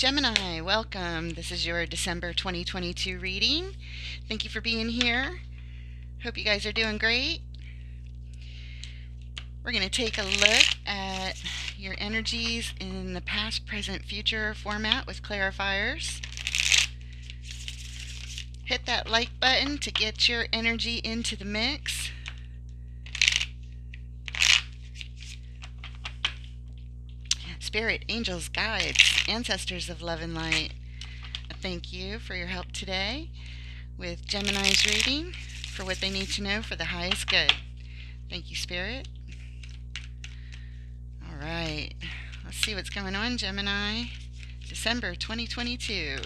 Gemini, welcome. This is your December 2022 reading. Thank you for being here. Hope you guys are doing great. We're going to take a look at your energies in the past, present, future format with clarifiers. Hit that like button to get your energy into the mix. Spirit, angels, guides, ancestors of love and light, thank you for your help today with Gemini's reading for what they need to know for the highest good. Thank you, Spirit. All right, let's see what's going on, Gemini. December 2022.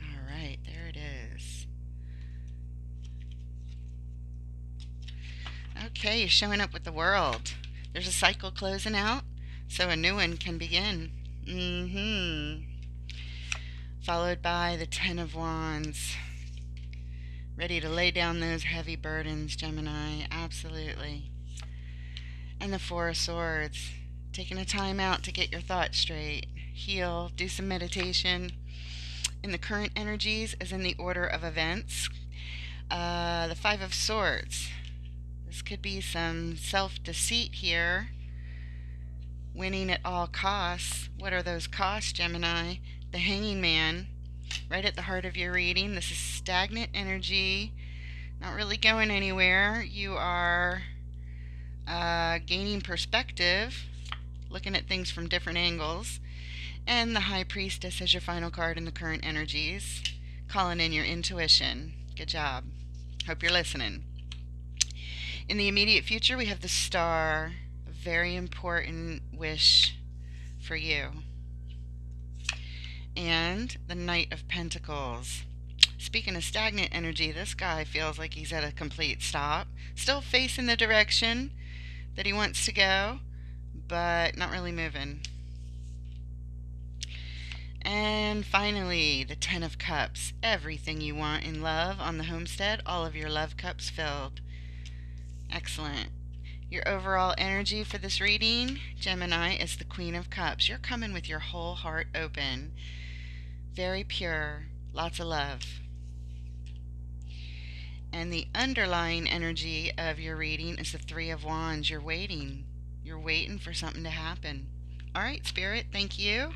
All right, there it is. Okay, you're showing up with the World. There's a cycle closing out, so a new one can begin. Followed by the Ten of Wands. Ready to lay down those heavy burdens, Gemini. Absolutely. And the Four of Swords. Taking a time out to get your thoughts straight. Heal. Do some meditation. In the current energies, as in the order of events. The Five of Swords. This could be some self-deceit here. Winning at all costs. What are those costs, Gemini? The Hanging Man, right at the heart of your reading. This is stagnant energy, not really going anywhere. You are gaining perspective, looking at things from different angles. And the High Priestess as your final card in the current energies, calling in your intuition. Good job. Hope you're listening. In the immediate future, we have the Star, a very important wish for you. And the Knight of Pentacles. Speaking of stagnant energy, this guy feels like he's at a complete stop. Still facing the direction that he wants to go, but not really moving. And finally, the Ten of Cups. Everything you want in love on the homestead, all of your love cups filled. Excellent. Your overall energy for this reading, Gemini, is the Queen of Cups. You're coming with your whole heart open. Very pure. Lots of love. And the underlying energy of your reading is the Three of Wands. You're waiting. You're waiting for something to happen. All right, Spirit, thank you.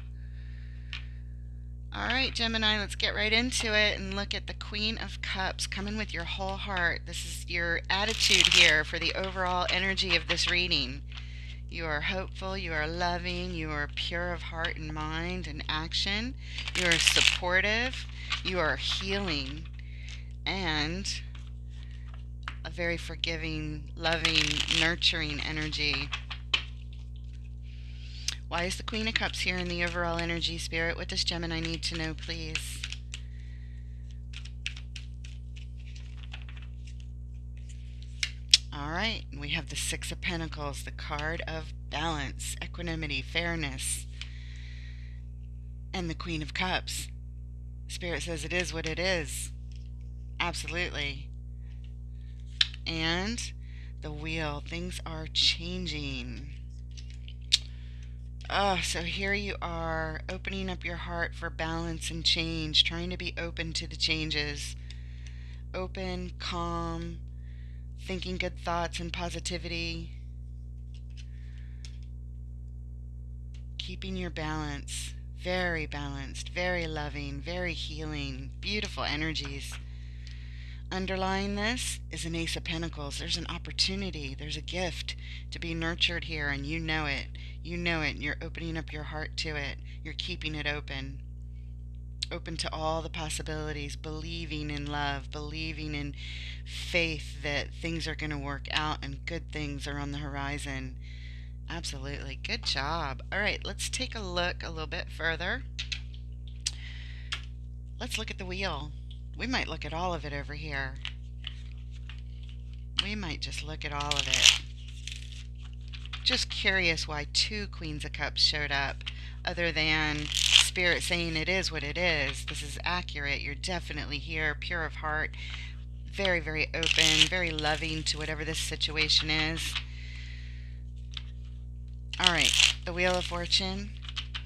All right, Gemini, let's get right into it and look at the Queen of Cups coming with your whole heart. This is your attitude here for the overall energy of this reading. You are hopeful, you are loving, you are pure of heart and mind and action. You are supportive, you are healing, and a very forgiving, loving, nurturing energy. Why is the Queen of Cups here in the overall energy, Spirit? What does Gemini need to know, please? All right, we have the Six of Pentacles, the card of balance, equanimity, fairness, and the Queen of Cups. Spirit says it is what it is. Absolutely. And the Wheel, things are changing. Oh, so here you are, opening up your heart for balance and change, trying to be open to the changes. Open, calm, thinking good thoughts and positivity. Keeping your balance. Very balanced, very loving, very healing, beautiful energies. Underlying this is an Ace of Pentacles. There's an opportunity, there's a gift to be nurtured here, and you know it. You know it, and you're opening up your heart to it. You're keeping it open. Open to all the possibilities, believing in love, believing in faith that things are going to work out and good things are on the horizon. Absolutely. Good job. All right, let's take a look a little bit further. Let's look at the Wheel. We might look at all of it over here. We might just look at all of it. Just curious why two Queens of Cups showed up, other than Spirit saying it is what it is. This is accurate. You're definitely here, pure of heart, very, very open, very loving to whatever this situation is. All right. The Wheel of Fortune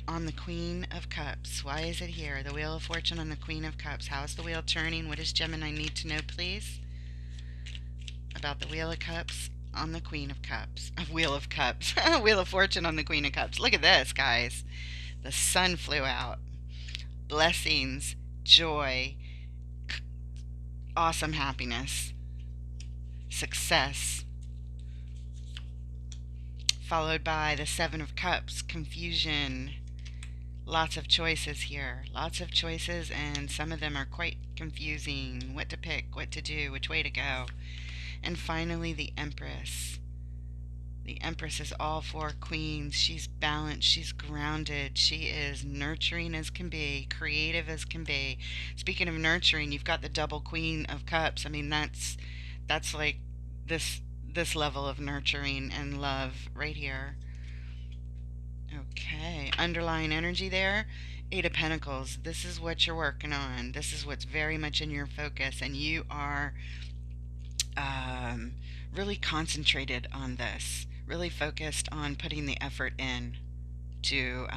on the Queen of Cups. Why is it here? The Wheel of Fortune on the Queen of Cups. How is the wheel turning? What does Gemini need to know, please? About the Wheel of Cups on the Queen of Cups. Wheel of Cups. Wheel of Fortune on the Queen of Cups. Look at this, guys. The sun flew out. Blessings, joy, awesome happiness, success. Followed by the Seven of Cups, confusion. Lots of choices here. Lots of choices, and some of them are quite confusing. What to pick, what to do, which way to go. And finally, the Empress. The Empress is all four queens. She's balanced. She's grounded. She is nurturing as can be, creative as can be. Speaking of nurturing, you've got the double Queen of Cups. I mean, that's like this level of nurturing and love right here. Okay, underlying energy there. Eight of Pentacles. This is what you're working on. This is what's very much in your focus, and you are really concentrated on this. Really focused on putting the effort in to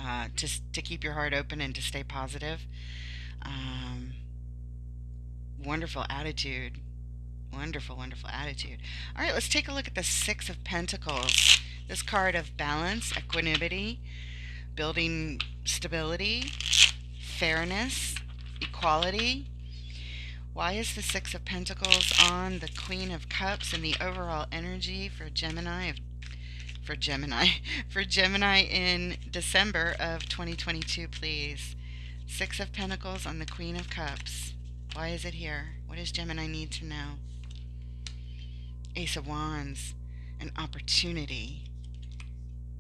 keep your heart open and to stay positive. Wonderful attitude. Wonderful, wonderful attitude. All right, let's take a look at the Six of Pentacles. This card of balance, equanimity, building stability, fairness, equality. Why is the Six of Pentacles on the Queen of Cups and the overall energy for Gemini for Gemini in December of 2022, please? Six of Pentacles on the Queen of Cups. Why is it here? What does Gemini need to know? Ace of Wands, an opportunity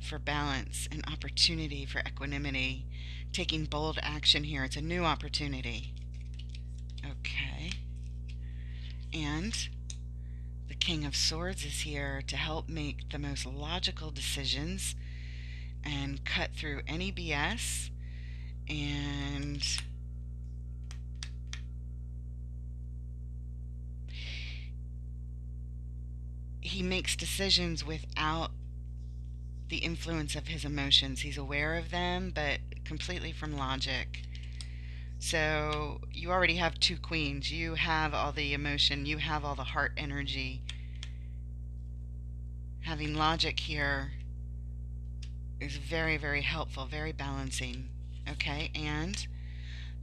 for balance, an opportunity for equanimity, taking bold action here. It's a new opportunity. Okay. And the King of Swords is here to help make the most logical decisions and cut through any BS, and he makes decisions without the influence of his emotions. He's aware of them, but completely from logic. So you already have two queens. You have all the emotion. You have all the heart energy. Having logic here is very, very helpful, very balancing. Okay, and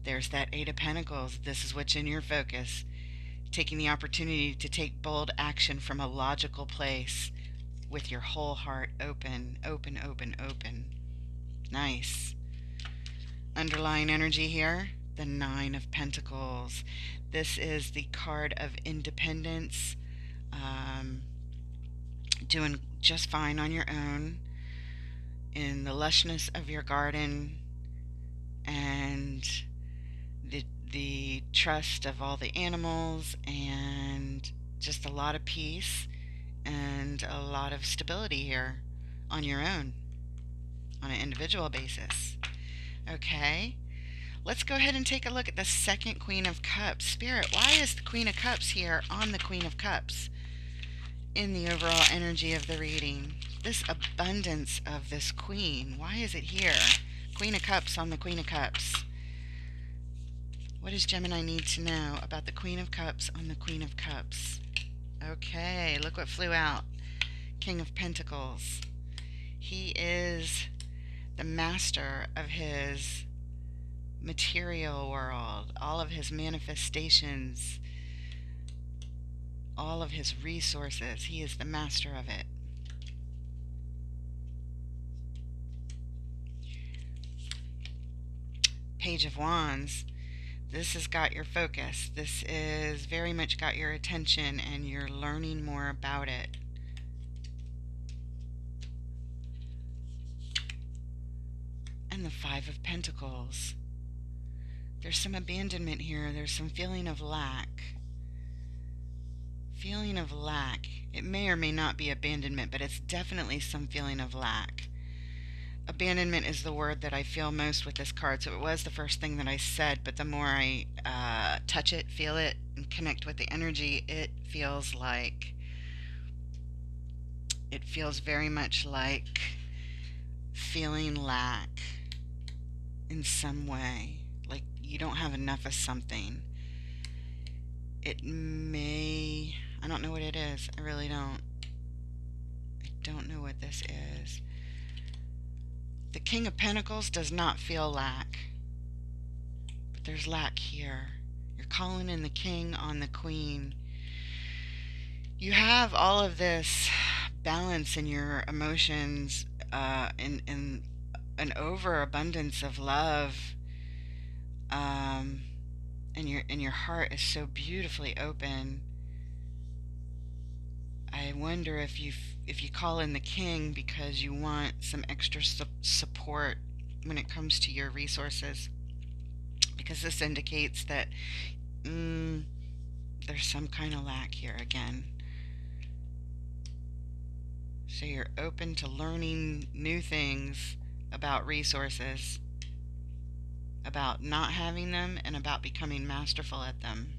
there's that Eight of Pentacles. This is what's in your focus. Taking the opportunity to take bold action from a logical place with your whole heart open, open, open, open. Nice. Underlying energy here, the Nine of Pentacles. This is the card of independence, doing just fine on your own, in the lushness of your garden, and the trust of all the animals, and just a lot of peace and a lot of stability here on your own, on an individual basis. Okay, let's go ahead and take a look at the second Queen of Cups. Spirit, why is the Queen of Cups here on the Queen of Cups in the overall energy of the reading? This abundance of this Queen, why is it here? Queen of Cups on the Queen of Cups. What does Gemini need to know about the Queen of Cups on the Queen of Cups? Okay, look what flew out. King of Pentacles. He is the master of his material world, all of his manifestations, all of his resources. He is the master of it. Page of Wands. This has got your focus. This is very much got your attention, and you're learning more about it. And the Five of Pentacles. There's some abandonment here. There's some feeling of lack. Feeling of lack. It may or may not be abandonment, but it's definitely some feeling of lack. Abandonment is the word that I feel most with this card, so it was the first thing that I said, but the more I touch it, feel it, and connect with the energy, it feels very much like feeling lack in some way, like you don't have enough of something. It may, I don't know what it is. I really don't. I don't know what this is. The King of Pentacles does not feel lack, but there's lack here. You're calling in the King on the Queen. You have all of this balance in your emotions, in an overabundance of love, and your heart is so beautifully open. I wonder if you call in the King because you want some extra support when it comes to your resources, because this indicates that there's some kind of lack here again. So you're open to learning new things about resources, about not having them, and about becoming masterful at them.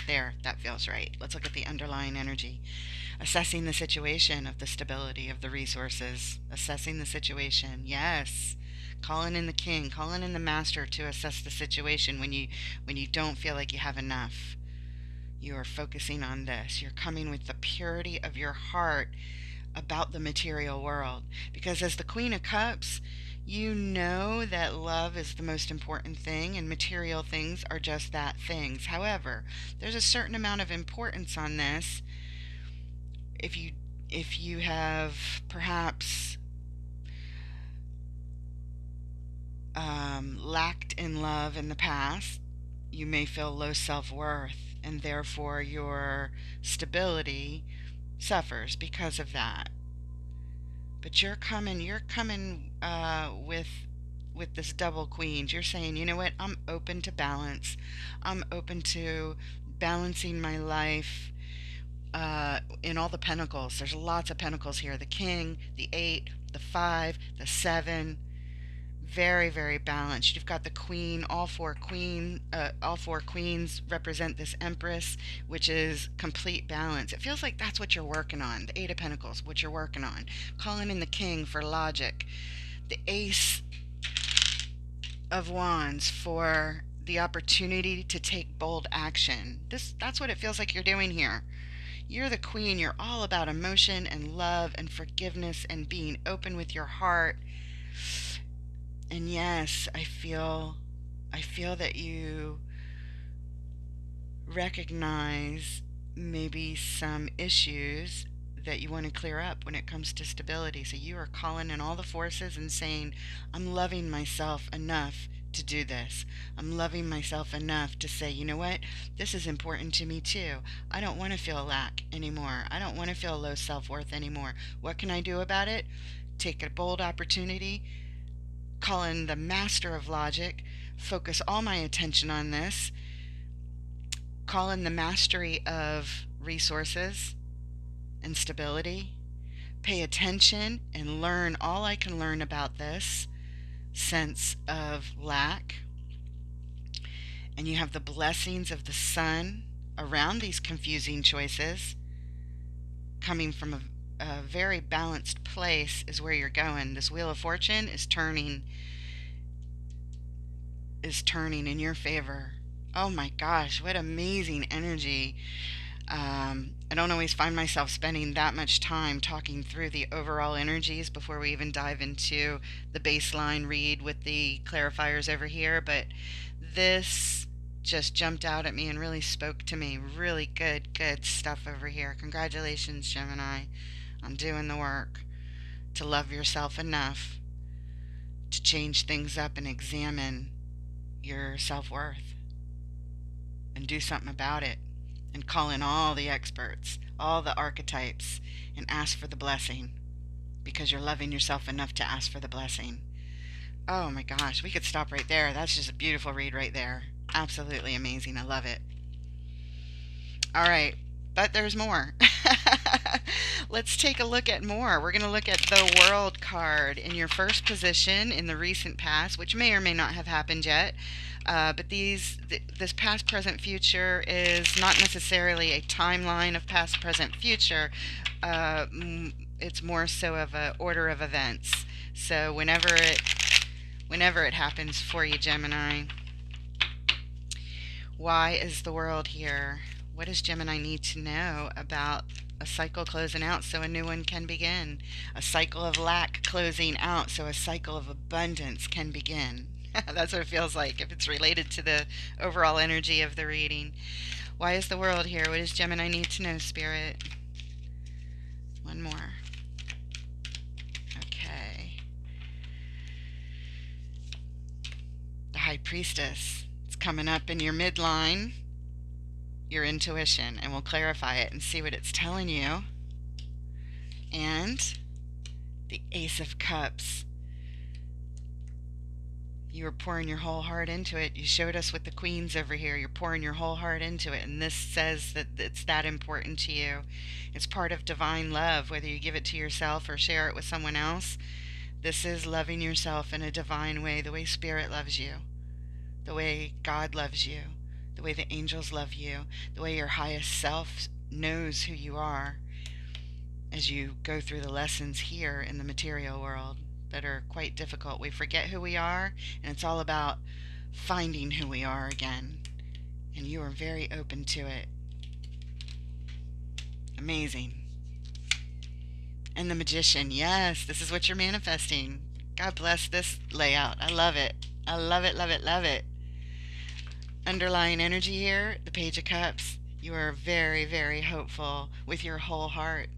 There, that feels right. Let's look at the underlying energy. Assessing the situation of the stability of the resources. Assessing the situation. Yes. Calling in the King, calling in the Master to assess the situation when you don't feel like you have enough. You are focusing on this. You're coming with the purity of your heart about the material world. Because as the Queen of Cups, you know that love is the most important thing and material things are just that, things. However, there's a certain amount of importance on this. If you have perhaps lacked in love in the past, you may feel low self-worth, and therefore your stability suffers because of that. But you're coming with this double queens. You're saying, you know what, I'm open to balance. I'm open to balancing my life in all the pentacles. There's lots of pentacles here. The King, the 8, the 5, the 7. Very, very balanced. You've got the Queen. All four queens represent this Empress, which is complete balance. It feels like that's what you're working on. The 8 of Pentacles, what you're working on. Calling in the King for logic. The Ace of Wands for the opportunity to take bold action. That's what it feels like you're doing here. You're the Queen. You're all about emotion and love and forgiveness and being open with your heart. And yes, I feel that you recognize maybe some issues that you want to clear up when it comes to stability. So you are calling in all the forces and saying, I'm loving myself enough to do this. I'm loving myself enough to say, you know what? This is important to me too. I don't want to feel lack anymore. I don't want to feel low self-worth anymore. What can I do about it? Take a bold opportunity. Call in the Master of Logic, focus all my attention on this, call in the mastery of resources and stability, pay attention and learn all I can learn about this sense of lack. And you have the blessings of the Sun around these confusing choices. Coming from a very balanced place is where you're going. This Wheel of Fortune is turning in your favor. Oh my gosh, what amazing energy. I don't always find myself spending that much time talking through the overall energies before we even dive into the baseline read with the clarifiers over here, but this just jumped out at me and really spoke to me. Really good stuff over here. Congratulations, Gemini, on doing the work to love yourself enough to change things up and examine your self-worth and do something about it, and call in all the experts, all the archetypes, and ask for the blessing, because you're loving yourself enough to ask for the blessing. Oh my gosh, we could stop right there. That's just a beautiful read right there. Absolutely amazing. I love it. All right, but there's more. Let's take a look at more. We're going to look at the World card in your first position in the recent past, which may or may not have happened yet. But this past, present, future is not necessarily a timeline of past, present, future. It's more so of an order of events. So whenever it happens for you, Gemini, why is the world here? What does Gemini need to know about a cycle closing out so a new one can begin? A cycle of lack closing out so a cycle of abundance can begin. That's what it feels like if it's related to the overall energy of the reading. Why is the world here? What does Gemini need to know, Spirit? One more. Okay. The High Priestess. It's coming up in your midline, your intuition, and we'll clarify it and see what it's telling you. And the Ace of Cups. You were pouring your whole heart into it. You showed us with the queens over here. You're pouring your whole heart into it. And this says that it's that important to you. It's part of divine love, whether you give it to yourself or share it with someone else. This is loving yourself in a divine way, the way Spirit loves you, the way God loves you, the way the angels love you, the way your highest self knows who you are as you go through the lessons here in the material world that are quite difficult. We forget who we are, and it's all about finding who we are again. And you are very open to it. Amazing. And the Magician, yes, this is what you're manifesting. God bless this layout. I love it. I love it, love it, love it. Underlying energy here, the Page of Cups. You are very, very hopeful with your whole heart.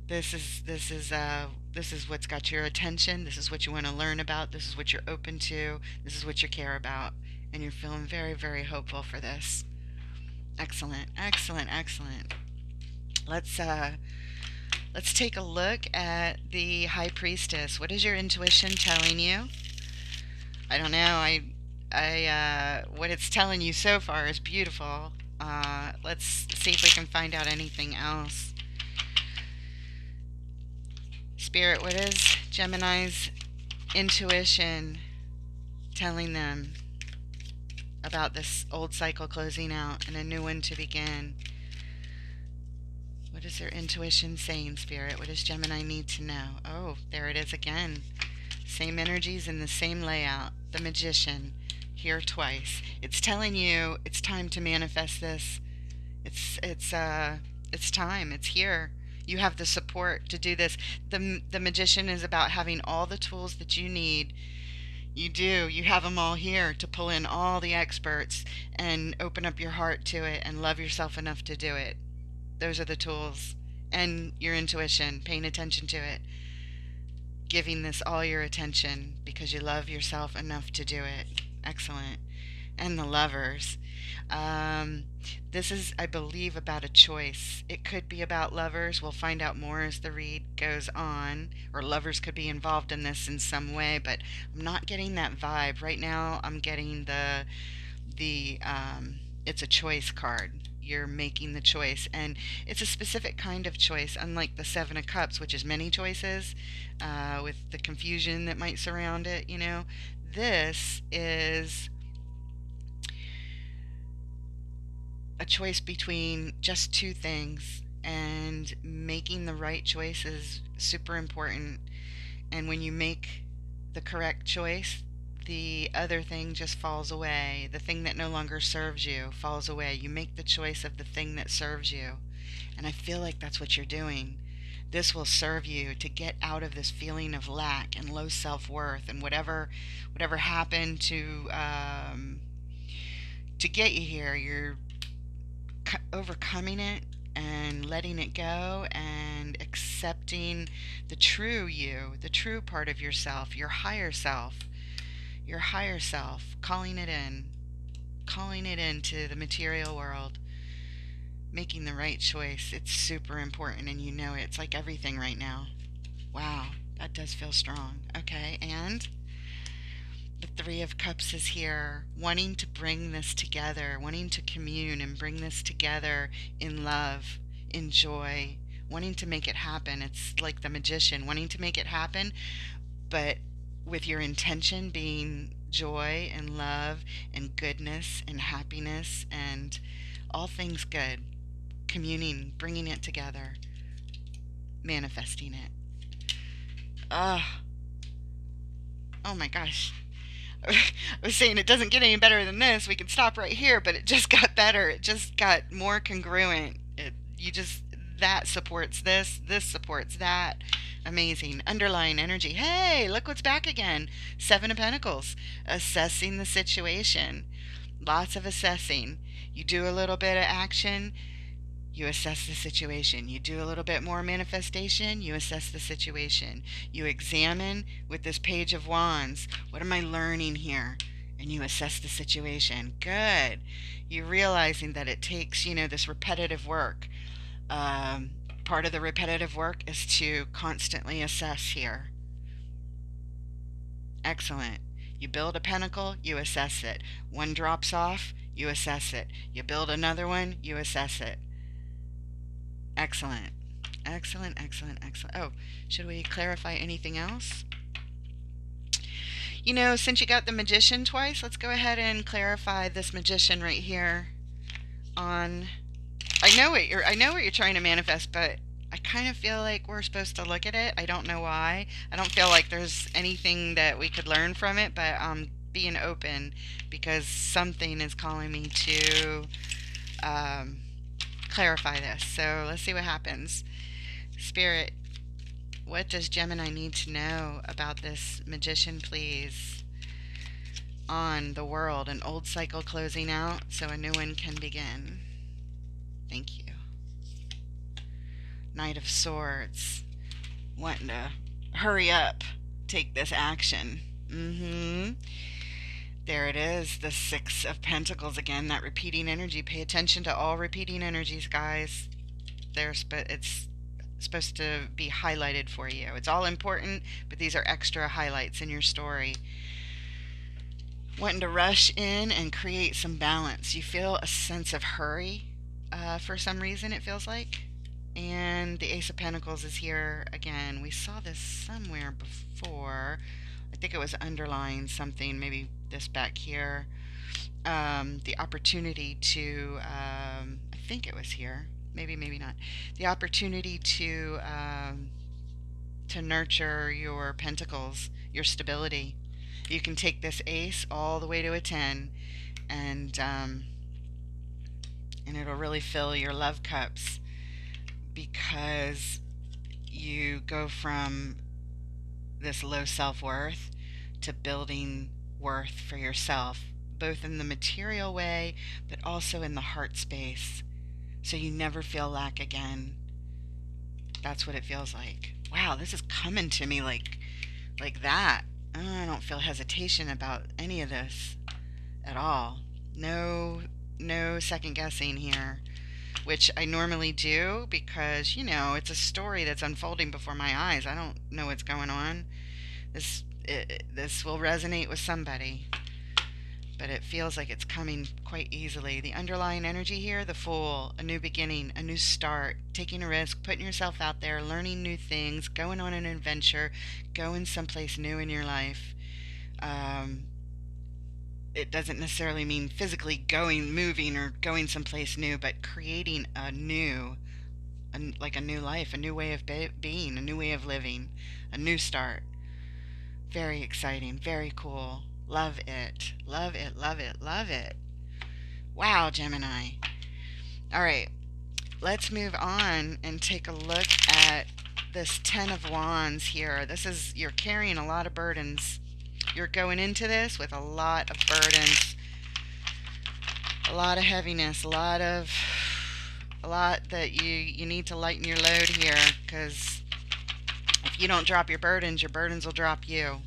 This is what's got your attention. This is what you want to learn about. This is what you're open to. This is what you care about, and you're feeling very, very hopeful for this. Excellent, excellent, excellent. Let's take a look at the High Priestess. What is your intuition telling you? I don't know. What it's telling you so far is beautiful. Let's see if we can find out anything else. Spirit, what is Gemini's intuition telling them about this old cycle closing out and a new one to begin? What is their intuition saying, Spirit? What does Gemini need to know? Oh, there it is again. Same energies in the same layout. The Magician, here twice. It's telling you it's time to manifest this. It's time. It's here. You have the support to do this. The Magician is about having all the tools that you need. You do. You have them all here to pull in all the experts and open up your heart to it and love yourself enough to do it. Those are the tools. And your intuition, paying attention to it. Giving this all your attention because you love yourself enough to do it. Excellent. And the Lovers. This is, I believe, about a choice. It could be about lovers. We'll find out more as the read goes on. Or lovers could be involved in this in some way, but I'm not getting that vibe. Right now, I'm getting the it's a choice card. You're making the choice, and it's a specific kind of choice, unlike the Seven of Cups, which is many choices, with the confusion that might surround it. This is a choice between just two things, and making the right choice is super important. And when you make the correct choice, the other thing just falls away. The thing that no longer serves you falls away. You make the choice of the thing that serves you. And I feel like that's what you're doing. This will serve you to get out of this feeling of lack and low self-worth and whatever happened to get you here. You're overcoming it and letting it go and accepting the true you, the true part of yourself, your higher self, calling it into the material world, making the right choice. It's super important, and you know it. It's like everything right now. Wow, that does feel strong. Okay, and the Three of Cups is here, wanting to bring this together, wanting to commune and bring this together in love, in joy, wanting to make it happen. It's like the Magician, wanting to make it happen, but with your intention being joy and love and goodness and happiness and all things good, communing, bringing it together, manifesting it. Ah. Oh my gosh. I was saying it doesn't get any better than this. We can stop right here, but it just got better. It just got more congruent. You just, that supports this, this supports that. Amazing. Underlying energy. Hey, look what's back again. Seven of Pentacles. Assessing the situation. Lots of assessing. You do a little bit of action, you assess the situation. You do a little bit more manifestation, you assess the situation. You examine with this Page of Wands. What am I learning here? And you assess the situation. Good. You're realizing that it takes, this repetitive work. Part of the repetitive work is to constantly assess here. Excellent. You build a pentacle, you assess it. One drops off, you assess it. You build another one, you assess it. Excellent. Excellent, excellent, excellent. Oh, should we clarify anything else? Since you got the Magician twice, let's go ahead and clarify this Magician right here on I know what you're trying to manifest, but I kind of feel like we're supposed to look at it. I don't know why. I don't feel like there's anything that we could learn from it, but being open because something is calling me to clarify this. So let's see what happens. Spirit, what does Gemini need to know about this Magician, please? On the world, an old cycle closing out so a new one can begin. Thank you. Knight of Swords, wanting to hurry up, take this action. There it is, the Six of Pentacles again, that repeating energy. Pay attention to all repeating energies, guys. It's supposed to be highlighted for you. It's all important, but these are extra highlights in your story. Wanting to rush in and create some balance. You feel a sense of hurry for some reason, it feels like. And the Ace of Pentacles is here again. We saw this somewhere before. I think it was underlying something, maybe this back here. The opportunity to, I think it was here. Maybe not. The opportunity to nurture your pentacles, your stability. You can take this ace all the way to a 10, and it'll really fill your love cups, because you go from this low self-worth to building worth for yourself, both in the material way, but also in the heart space. So you never feel lack again. That's what it feels like. Wow, this is coming to me like that. I don't feel hesitation about any of this at all. No second guessing here, which I normally do because, it's a story that's unfolding before my eyes. I don't know what's going on. This will resonate with somebody, but it feels like it's coming quite easily. The underlying energy here, the Fool, a new beginning, a new start, taking a risk, putting yourself out there, learning new things, going on an adventure, going someplace new in your life. It doesn't necessarily mean physically moving or going someplace new, but creating a new life, a new way of being, a new way of living, a new start. Very exciting, very cool. Love it, love it, love it, love it. Wow, Gemini. All right, let's move on and take a look at this Ten of Wands here. You're carrying a lot of burdens. You're going into this with a lot of burdens, a lot of heaviness, a lot that you need to lighten your load here, because if you don't drop your burdens will drop you.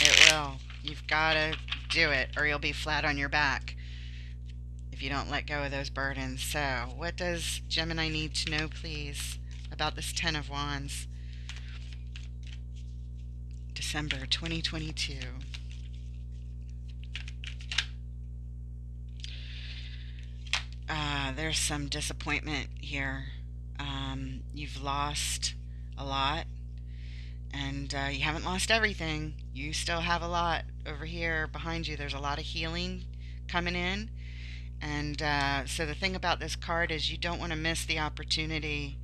It will. You've got to do it, or you'll be flat on your back if you don't let go of those burdens. So, what does Gemini need to know, please, about this Ten of Wands? December 2022. There's some disappointment here. You've lost a lot, and you haven't lost everything. You still have a lot over here behind you. There's a lot of healing coming in, and so the thing about this card is you don't want to miss the opportunity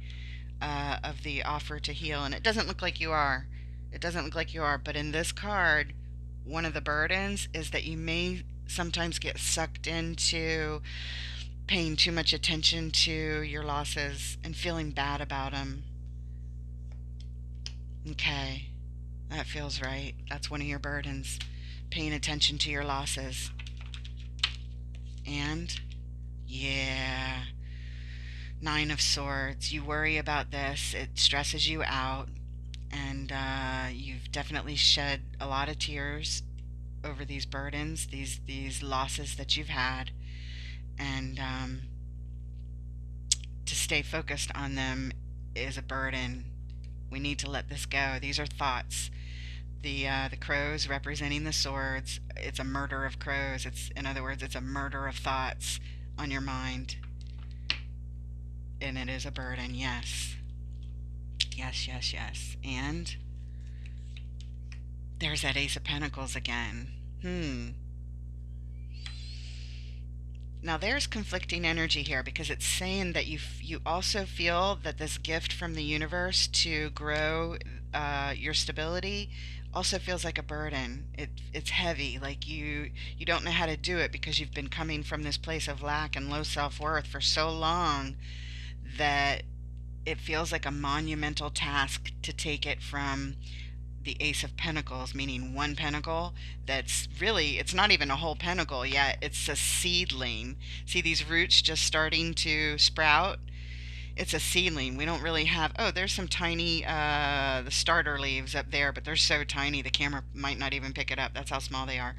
of the offer to heal, and it doesn't look like you are. It doesn't look like you are, but in this card, one of the burdens is that you may sometimes get sucked into paying too much attention to your losses and feeling bad about them. Okay, that feels right. That's one of your burdens, paying attention to your losses. And yeah, Nine of Swords. You worry about this, it stresses you out, and you've definitely shed a lot of tears over these burdens, these losses that you've had, and to stay focused on them is a burden. We need to let this go. These are thoughts. The crows representing the swords. It's a murder of crows. It's, in other words, it's a murder of thoughts on your mind, and it is a burden. Yes, yes, yes, yes. And there's that Ace of Pentacles again. Now there's conflicting energy here, because it's saying that you also feel that this gift from the universe to grow your stability also feels like a burden. It's heavy, like you don't know how to do it because you've been coming from this place of lack and low self-worth for so long that it feels like a monumental task to take it from the Ace of Pentacles, meaning one pentacle that's really, it's not even a whole pentacle yet, it's a seedling. See these roots just starting to sprout? It's a seedling. We don't really have, oh, there's some tiny, the starter leaves up there, but they're so tiny the camera might not even pick it up. That's how small they are.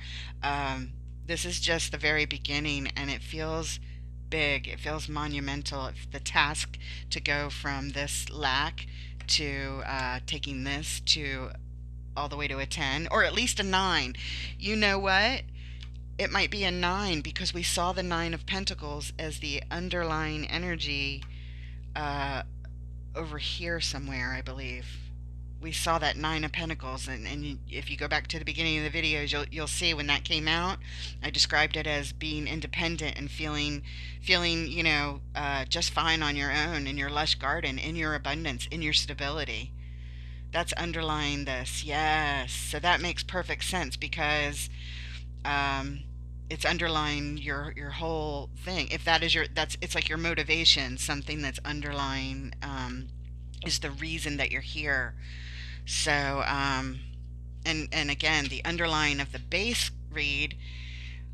This is just the very beginning, and it feels big. It feels monumental. The task to go from this lack to taking this to all the way to a 10, or at least a 9. You know what? It might be a 9 because we saw the 9 of Pentacles as the underlying energy over here somewhere, I believe. We saw that 9 of Pentacles, and if you go back to the beginning of the videos, you'll see when that came out, I described it as being independent and feeling just fine on your own, in your lush garden, in your abundance, in your stability. That's underlying this. Yes. So that makes perfect sense, because it's underlying your whole thing. If that is it's like your motivation, something that's underlying is the reason that you're here. So and again, the underlying of the base read,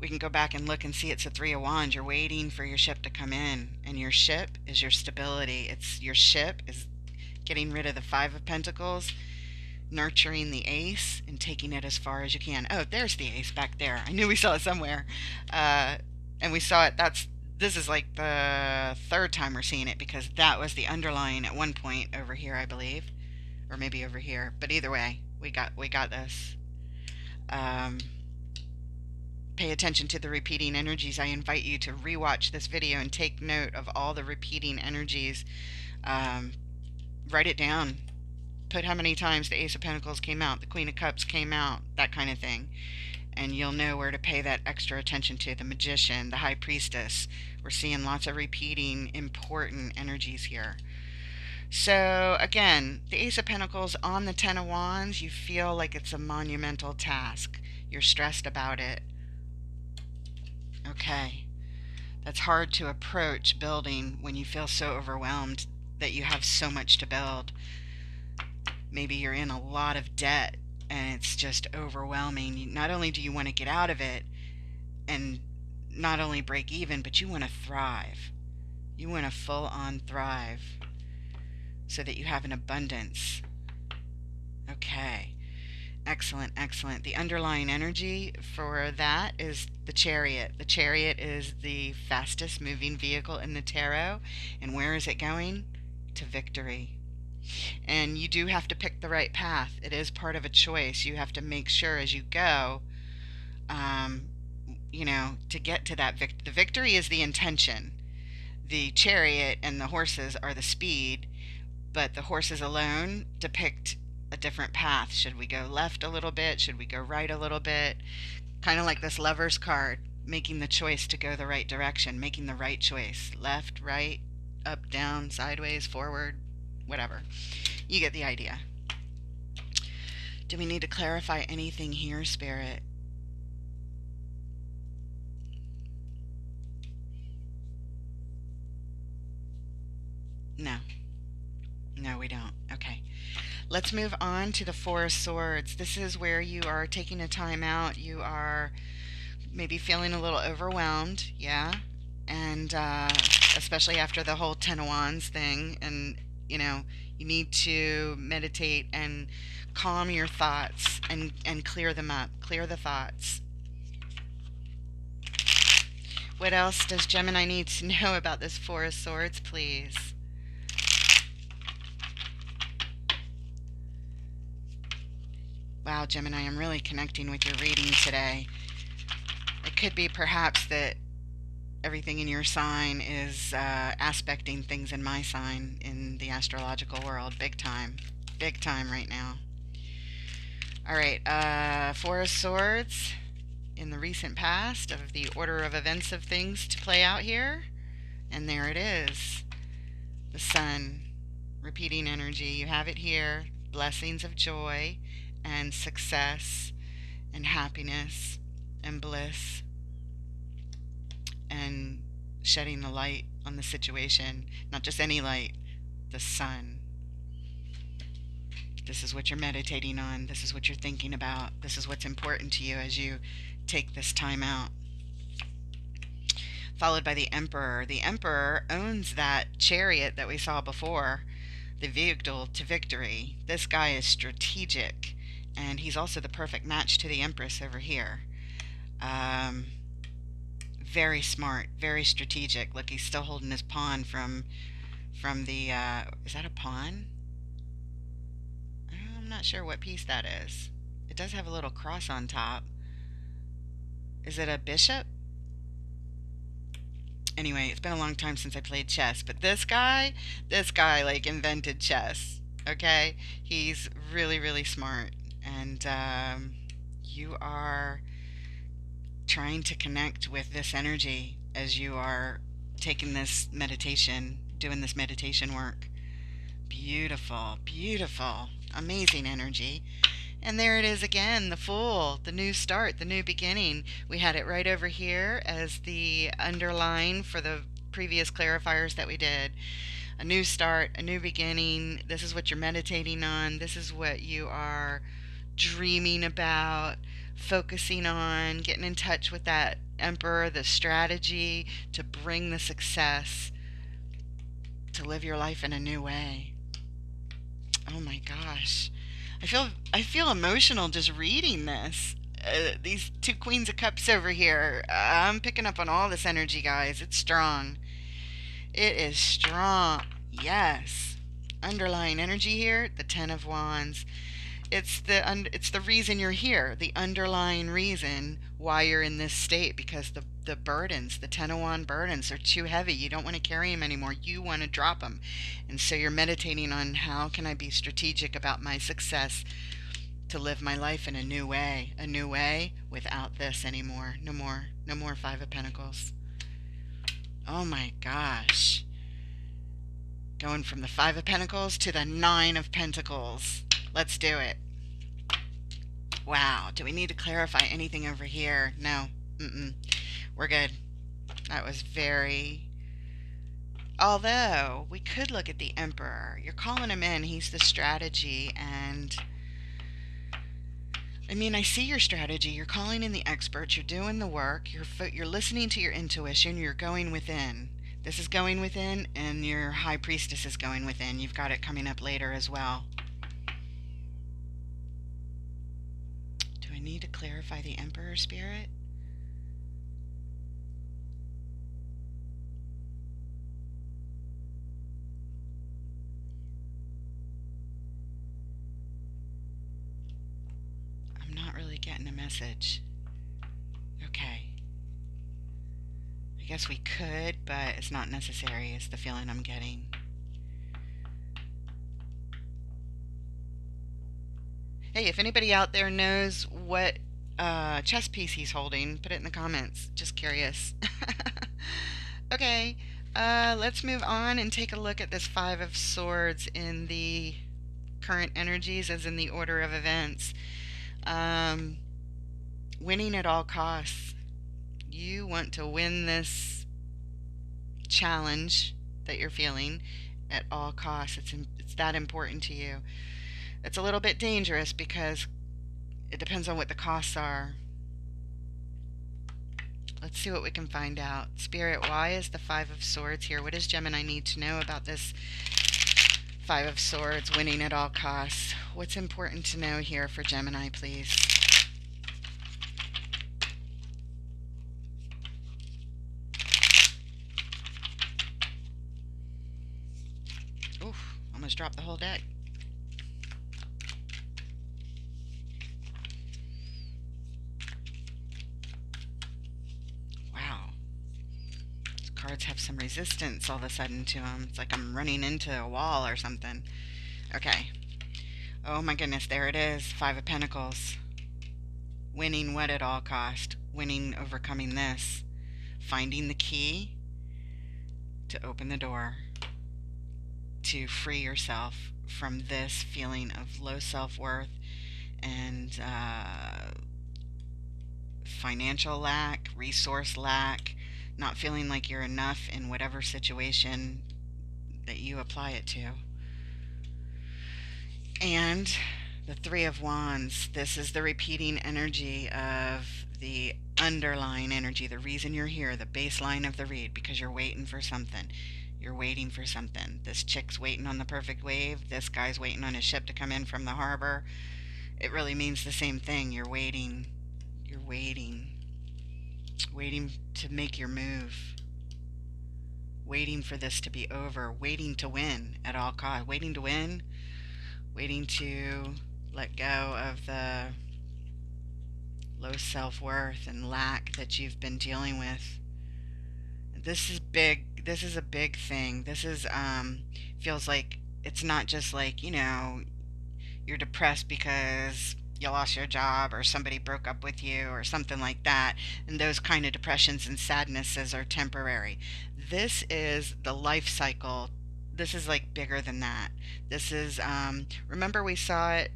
we can go back and look and see it's a 3 of Wands. You're waiting for your ship to come in, and your ship is your stability. It's your ship is getting rid of the 5 of Pentacles, nurturing the ace, and taking it as far as you can. Oh, there's the ace back there. I knew we saw it somewhere. And we saw it. This is like the 3rd time we're seeing it, because that was the underlying at one point over here, I believe. Or maybe over here. But either way, we got this. Pay attention to the repeating energies. I invite you to rewatch this video and take note of all the repeating energies. Write it down. Put how many times the Ace of Pentacles came out, the Queen of Cups came out, that kind of thing. And you'll know where to pay that extra attention to. The Magician, the High Priestess. We're seeing lots of repeating important energies here. So again, the Ace of Pentacles on the 10 of Wands, you feel like it's a monumental task. You're stressed about it. Okay. That's hard to approach building when you feel so overwhelmed that you have so much to build. Maybe you're in a lot of debt and it's just overwhelming. Not only do you want to get out of it and not only break even, but you want to thrive. You want to full-on thrive so that you have an abundance. Okay. Excellent, excellent. The underlying energy for that is the Chariot. The Chariot is the fastest moving vehicle in the tarot. And where is it going? To victory. And you do have to pick the right path. It is part of a choice. You have to make sure as you go, to get to that the victory is the intention. The Chariot and the horses are the speed, but the horses alone depict a different path. Should we go left a little bit? Should we go right a little bit? Kind of like this Lover's card, making the choice to go the right direction, making the right choice. Left, right, up, down, sideways, forward, whatever. You get the idea. Do we need to clarify anything here, Spirit? No. No, we don't. Okay. Let's move on to the Four of Swords. This is where you are taking a time out. You are maybe feeling a little overwhelmed. Yeah. And especially after the whole Ten of Wands thing. And, you know, you need to meditate and calm your thoughts and clear them up. Clear the thoughts. What else does Gemini need to know about this Four of Swords, please? Wow, Gemini, I'm really connecting with your reading today. It could be perhaps that everything in your sign is aspecting things in my sign in the astrological world. Big time. Big time right now. All right, Four of Swords in the recent past of the order of events of things to play out here. And there it is. The Sun. Repeating energy. You have it here. Blessings of joy and success and happiness and bliss and shedding the light on the situation. Not just any light, the sun. This is what you're meditating on. This is what you're thinking about. This is what's important to you as you take this time out. Followed by the Emperor. The Emperor owns that chariot that we saw before, the vehicle to victory. This guy is strategic, and he's also the perfect match to the Empress over here. Very smart, very strategic. Look, he's still holding his pawn from the, is that a pawn? I'm not sure what piece that is. It does have a little cross on top. Is it a bishop? Anyway, it's been a long time since I played chess, but this guy like invented chess. Okay? He's really, really smart. And you are trying to connect with this energy as you are taking this meditation, doing this meditation work. Beautiful, beautiful, amazing energy. And there it is again, the Fool, the new start, the new beginning. We had it right over here as the underline for the previous clarifiers that we did. A new start, a new beginning. This is what you're meditating on. This is what you are dreaming about, focusing on, getting in touch with that Emperor, the strategy to bring the success, to live your life in a new way. Oh my gosh. I feel emotional just reading this. These two Queens of Cups over here. I'm picking up on all this energy, guys. It's strong. It is strong. Yes. Underlying energy here, the Ten of Wands. It's the reason you're here, the underlying reason why you're in this state, because the burdens, the Ten of Wands burdens are too heavy. You don't want to carry them anymore. You want to drop them. And so you're meditating on how can I be strategic about my success to live my life in a new way without this anymore. No more Five of Pentacles. Oh my gosh. Going from the Five of Pentacles to the Nine of Pentacles. Let's do it. Wow. Do we need to clarify anything over here? No. We're good. That was very... Although, we could look at the Emperor. You're calling him in. He's the strategy. And, I mean, I see your strategy. You're calling in the experts. You're doing the work. You're listening to your intuition. You're going within. This is going within, and your High Priestess is going within. You've got it coming up later as well. Need to clarify the Emperor, Spirit? I'm not really getting a message. Okay. I guess we could, but it's not necessary, is the feeling I'm getting. Hey, if anybody out there knows what chess piece he's holding, put it in the comments. Just curious. Okay, let's move on and take a look at this Five of Swords in the current energies as in the order of events. Um, Winning at all costs. You want to win this challenge that you're feeling at all costs. It's that important to you. It's a little bit dangerous because it depends on what the costs are. Let's see what we can find out. Spirit, why is the Five of Swords here? What does Gemini need to know about this Five of Swords, winning at all costs? What's important to know here for Gemini, please? Oof, almost dropped the whole deck. Wow. These cards have some resistance all of a sudden to them. It's like I'm running into a wall or something. Okay. Oh my goodness, there it is. Five of Pentacles. Winning what at all cost? Winning, overcoming this. Finding the key to open the door. To free yourself from this feeling of low self-worth and financial lack, resource lack, not feeling like you're enough in whatever situation that you apply it to. And the Three of Wands, this is the repeating energy of the underlying energy, the reason you're here, the baseline of the read, because you're waiting for something. You're waiting for something. This chick's waiting on the perfect wave. This guy's waiting on his ship to come in from the harbor. It really means the same thing. You're waiting. You're waiting. Waiting to make your move. Waiting for this to be over. Waiting to win at all costs. Waiting to win. Waiting to let go of the low self-worth and lack that you've been dealing with. This is big. This is a big thing. This is feels like it's not just like, you're depressed because you lost your job or somebody broke up with you or something like that, and those kind of depressions and sadnesses are temporary. This is the life cycle. This is like bigger than that. This is remember we saw it,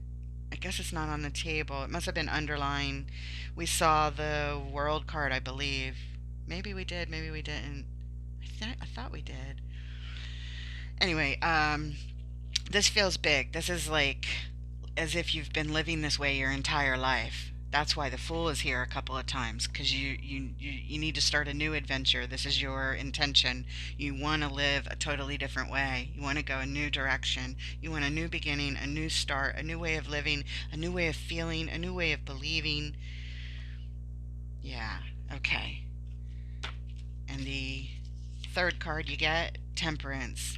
I guess it's not on the table. It must have been underlined. We saw the World card, I believe. Maybe we did, maybe we didn't. I thought we did. Anyway, this feels big. This is like as if you've been living this way your entire life. That's why the Fool is here a couple of times, because you need to start a new adventure. This is your intention. You want to live a totally different way. You want to go a new direction. You want a new beginning, a new start, a new way of living, a new way of feeling, a new way of believing. Yeah, okay. And the third card you get, Temperance.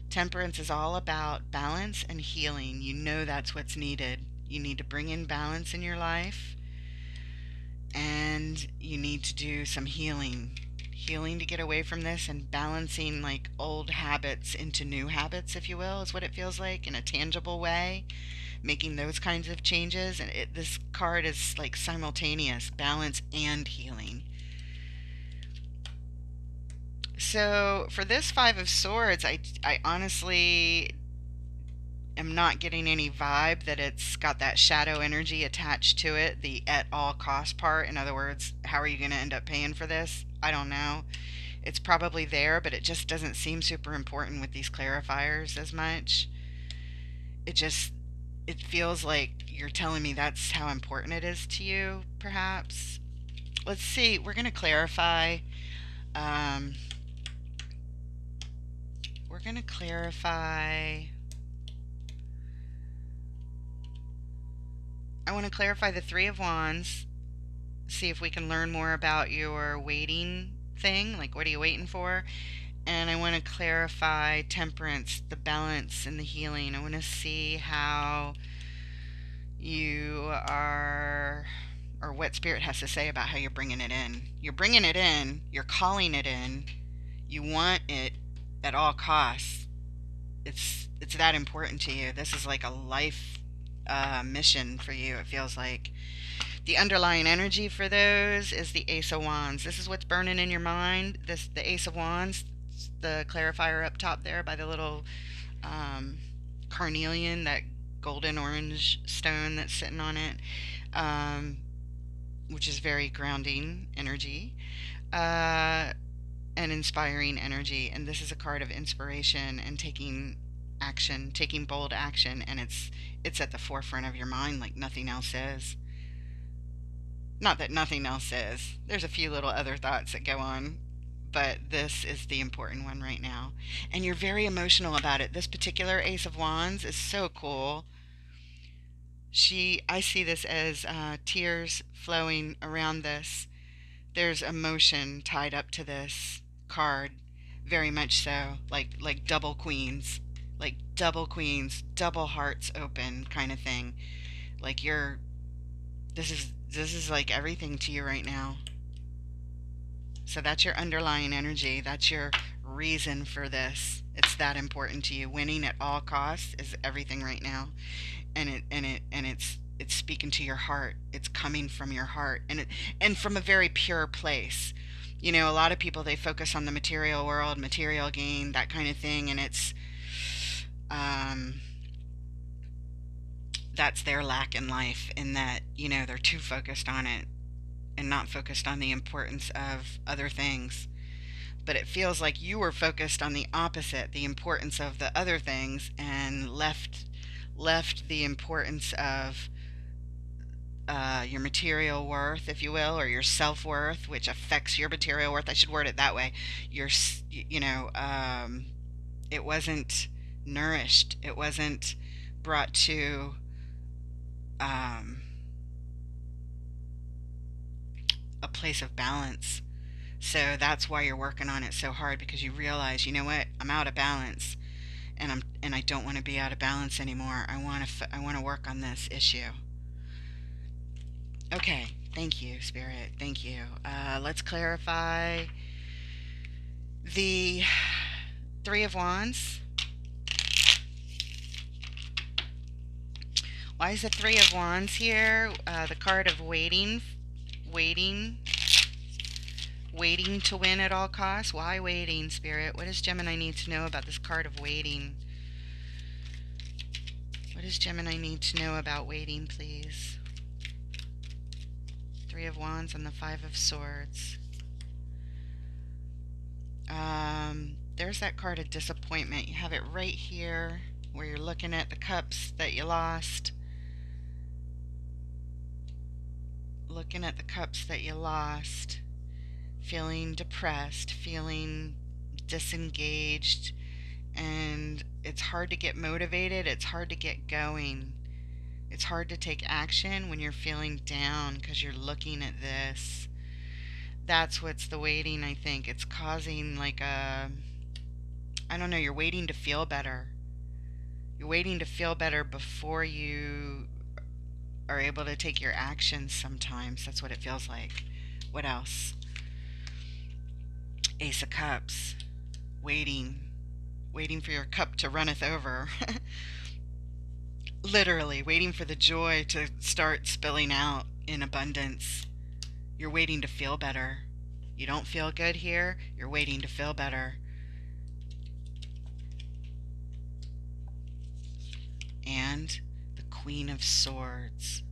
Temperance is all about balance and healing. You know that's what's needed. You need to bring in balance in your life, and you need to do some healing. Healing to get away from this and balancing like old habits into new habits, if you will, is what it feels like in a tangible way. Making those kinds of changes. And this card is like simultaneous, balance and healing. So for this Five of Swords, I honestly am not getting any vibe that it's got that shadow energy attached to it, the at all cost part. In other words, how are you going to end up paying for this? I don't know. It's probably there, but it just doesn't seem super important with these clarifiers as much. It feels like you're telling me that's how important it is to you, perhaps. Let's see. We're going to clarify. Um, we're going to clarify. I want to clarify the Three of Wands. See if we can learn more about your waiting thing. Like, what are you waiting for? And I want to clarify Temperance, the balance and the healing. I want to see how you are, or what Spirit has to say about how you're bringing it in. You're bringing it in. You're calling it in. You want it at all costs. It's that important to you. This is like a life mission for you, it feels like. The underlying energy for those is the Ace of Wands. This is what's burning in your mind. The Ace of Wands, the clarifier up top there by the little carnelian, that golden orange stone that's sitting on it, um, which is very grounding energy. Uh, and inspiring energy. And this is a card of inspiration and taking action, taking bold action, and it's at the forefront of your mind like nothing else is. Not that nothing else is. There's a few little other thoughts that go on, but this is the important one right now. And you're very emotional about it. This particular Ace of Wands is so cool. I see this as tears flowing around this. There's emotion tied up to this card, very much so, like double queens, double hearts open kind of thing. Like this is like everything to you right now. So that's your underlying energy. That's your reason for this. It's that important to you. Winning at all costs is everything right now. And it's speaking to your heart. It's coming from your heart, and from a very pure place. You know, a lot of people, they focus on the material world, material gain, that kind of thing, and it's um that's their lack in life, in that, you know, they're too focused on it and not focused on the importance of other things. But it feels like you were focused on the opposite, the importance of the other things, and left the importance of your material worth, if you will, or your self worth, which affects your material worth. I should word it that way. Your, you know, it wasn't nourished. It wasn't brought to um, a place of balance. So that's why you're working on it so hard, because you realize, you know what, I'm out of balance, and I don't want to be out of balance anymore. I want to work on this issue. Okay, thank you, Spirit. Thank you. Let's clarify the Three of Wands. Why is the Three of Wands here? The card of waiting, waiting to win at all costs. Why waiting, Spirit? What does Gemini need to know about this card of waiting? What does Gemini need to know about waiting, please? Three of Wands and the Five of Swords. There's that card of disappointment. You have it right here where you're looking at the cups that you lost. Looking at the cups that you lost. Feeling depressed, feeling disengaged, and it's hard to get motivated. It's hard to get going. It's hard to take action when you're feeling down because you're looking at this. That's what's the waiting, I think. It's causing like I don't know, you're waiting to feel better. You're waiting to feel better before you are able to take your actions sometimes. That's what it feels like. What else? Ace of Cups. Waiting. Waiting for your cup to runneth over. Literally, waiting for the joy to start spilling out in abundance. You're waiting to feel better. You don't feel good here. You're waiting to feel better. And the Queen of Swords.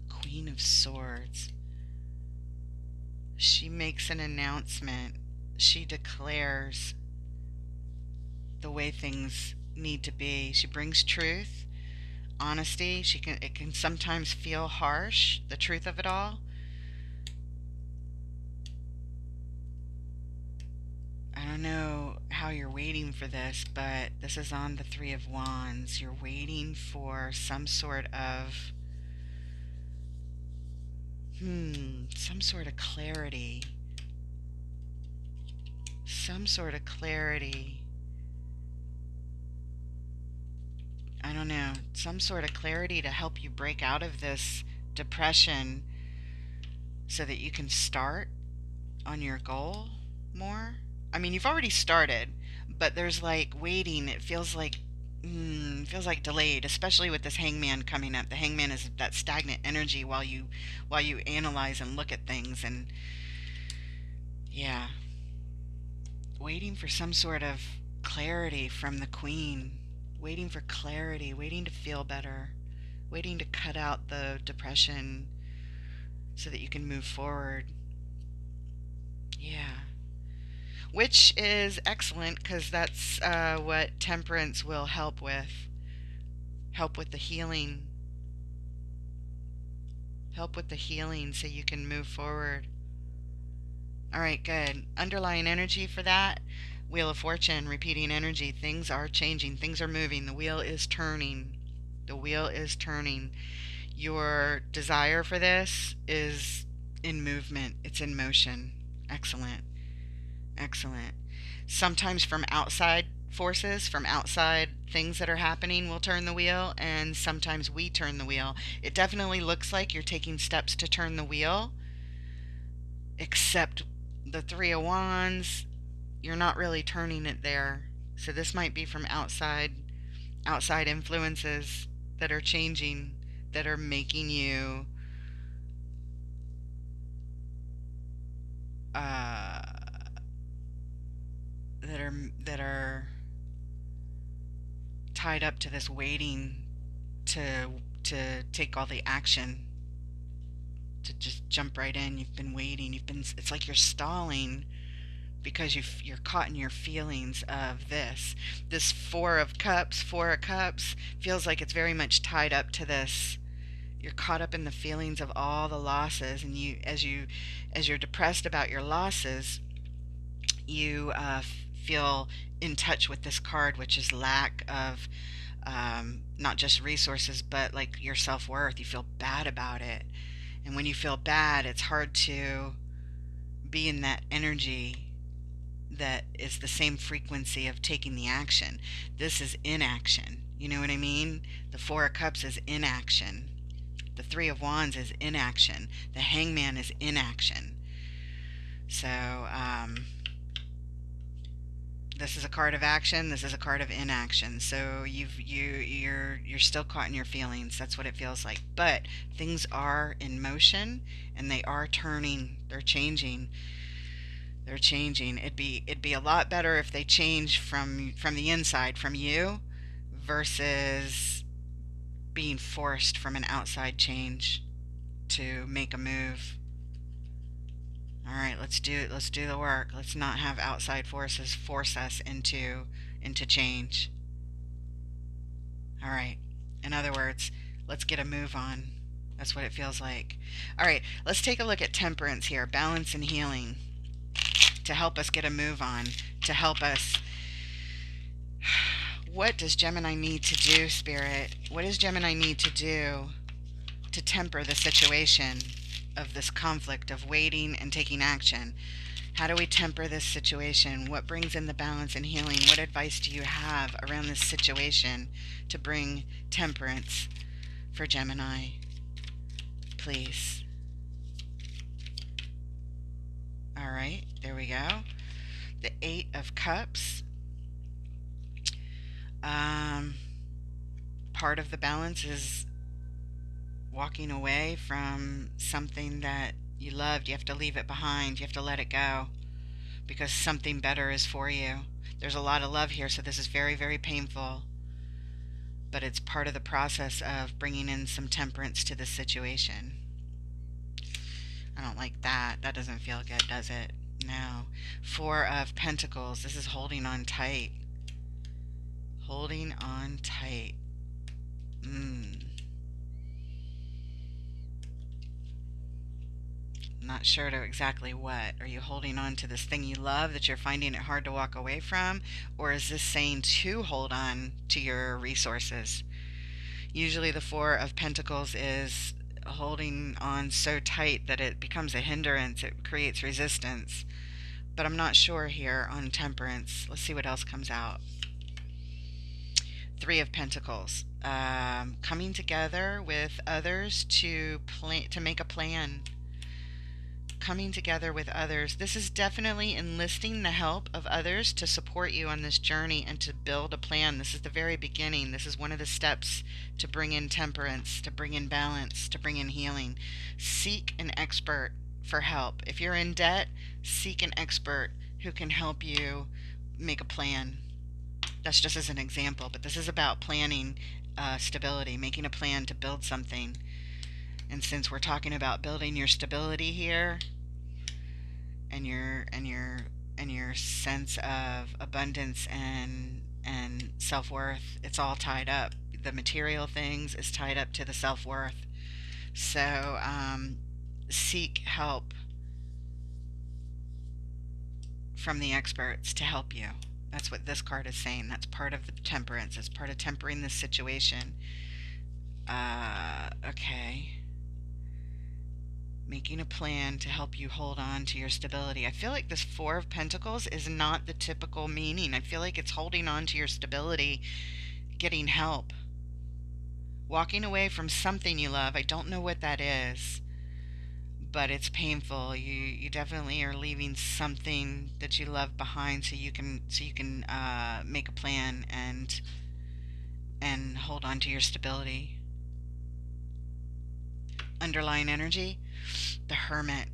Queen of Swords. She makes an announcement. She declares the way things need to be. She brings truth, honesty. It can sometimes feel harsh, the truth of it all. I don't know how you're waiting for this, but this is on the Three of Wands. You're waiting for some sort of some sort of clarity. Some sort of clarity. I don't know. Some sort of clarity to help you break out of this depression so that you can start on your goal more. I mean, you've already started, but there's like waiting. It feels like delayed, especially with this Hangman coming up. The Hangman is that stagnant energy while you analyze and look at things, and yeah, waiting for some sort of clarity from the Queen, waiting for clarity, waiting to feel better, waiting to cut out the depression so that you can move forward. Yeah. Which is excellent because that's what temperance will help with. Help with the healing. Help with the healing so you can move forward. All right, good. Underlying energy for that, Wheel of Fortune, repeating energy. Things are changing. Things are moving. The wheel is turning. The wheel is turning. Your desire for this is in movement. It's in motion. Excellent. Excellent. Sometimes from outside forces, from outside things that are happening, will turn the wheel, and sometimes we turn the wheel. It definitely looks like you're taking steps to turn the wheel, except the Three of Wands, you're not really turning it there. So this might be from outside influences that are changing, that are making you uh, that are tied up to this waiting to take all the action, to just jump right in. You've been waiting. It's like you're stalling because you're caught in your feelings of this Four of Cups feels like it's very much tied up to this. You're caught up in the feelings of all the losses, and as you're depressed about your losses, you feel in touch with this card, which is lack of not just resources, but like your self-worth. You feel bad about it, and when you feel bad, it's hard to be in that energy that is the same frequency of taking the action. This is inaction. You know what I mean? The Four of Cups is inaction. The Three of Wands is inaction. The Hangman is inaction. So, this is a card of action. This is a card of inaction. So you're still caught in your feelings. That's what it feels like. But things are in motion, and they are turning. They're changing. They're changing. It'd be a lot better if they change from the inside, from you, versus being forced from an outside change to make a move. All right, let's do it. Let's do the work. Let's not have outside forces force us into change. All right. In other words, let's get a move on. That's what it feels like. All right, let's take a look at temperance here, balance and healing, to help us get a move on, to help us. What does Gemini need to do, Spirit? What does Gemini need to do to temper the situation of this conflict of waiting and taking action? How do we temper this situation? What brings in the balance and healing? What advice do you have around this situation to bring temperance for Gemini? Please. All right, there we go. The Eight of Cups. Part of the balance is walking away from something that you loved. You have to leave it behind. You have to let it go because something better is for you. There's a lot of love here, so this is very, very painful. But it's part of the process of bringing in some temperance to the situation. I don't like that. That doesn't feel good, does it? No. Four of Pentacles. This is holding on tight. Holding on tight. Not sure to exactly what. Are you holding on to this thing you love that you're finding it hard to walk away from? Or is this saying to hold on to your resources? Usually the Four of Pentacles is holding on so tight that it becomes a hindrance. It creates resistance. But I'm not sure here on temperance. Let's see what else comes out. Three of Pentacles. Coming together with others to make a plan. Coming together with others. This is definitely enlisting the help of others to support you on this journey and to build a plan. This is the very beginning. This is one of the steps to bring in temperance, to bring in balance, to bring in healing. Seek an expert for help. If you're in debt, seek an expert who can help you make a plan. That's just as an example, but this is about planning stability, making a plan to build something. And since we're talking about building your stability here, and your sense of abundance and self-worth, it's all tied up. The material things is tied up to the self-worth. So seek help from the experts to help you. That's what this card is saying. That's part of the temperance. It's part of tempering this situation. Okay. Making a plan to help you hold on to your stability. I feel like this Four of Pentacles is not the typical meaning. I feel like it's holding on to your stability, getting help, walking away from something you love. I don't know what that is, but it's painful. You definitely are leaving something that you love behind, so you can make a plan and hold on to your stability. Underlying energy, the Hermit.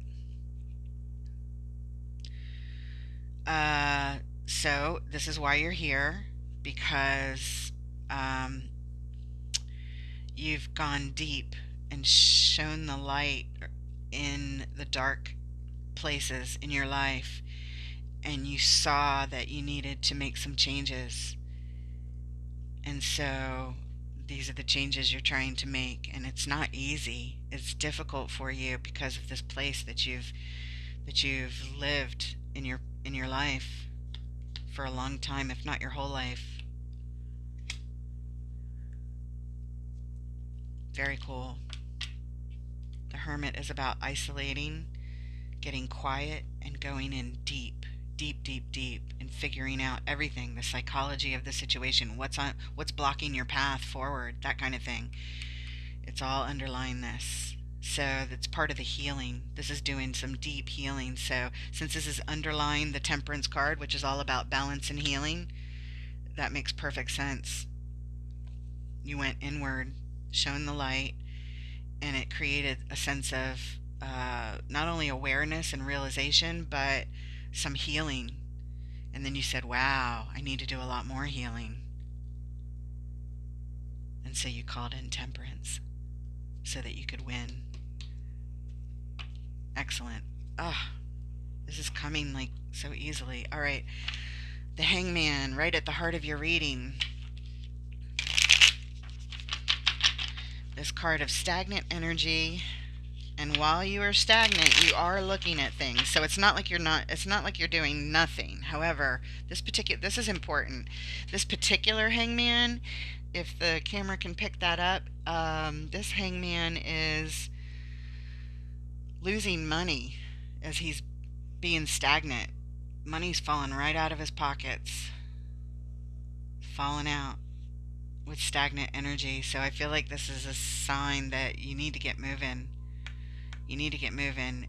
So this is why you're here, because you've gone deep and shown the light in the dark places in your life, and you saw that you needed to make some changes. And so these are the changes you're trying to make, and it's not easy. It's difficult for you because of this place that you've lived in your life for a long time, if not your whole life. Very cool. The Hermit is about isolating, getting quiet, and going in deep, and figuring out everything, the psychology of the situation, what's blocking your path forward, that kind of thing. It's all underlying this. So that's part of the healing. This is doing some deep healing. So since this is underlying the Temperance card, which is all about balance and healing, that makes perfect sense. You went inward, shone the light, and it created a sense of not only awareness and realization, but some healing. And then you said, wow, I need to do a lot more healing. And so you called in Temperance so that you could win. Excellent. This is coming like so easily. All right. The Hangman, right at the heart of your reading. This card of stagnant energy. And while you are stagnant, you are looking at things. So it's not like you're doing nothing. However, this is important. This particular Hangman, if the camera can pick that up, this Hangman is losing money as he's being stagnant. Money's falling right out of his pockets. Falling out with stagnant energy. So I feel like this is a sign that you need to get moving. You need to get moving.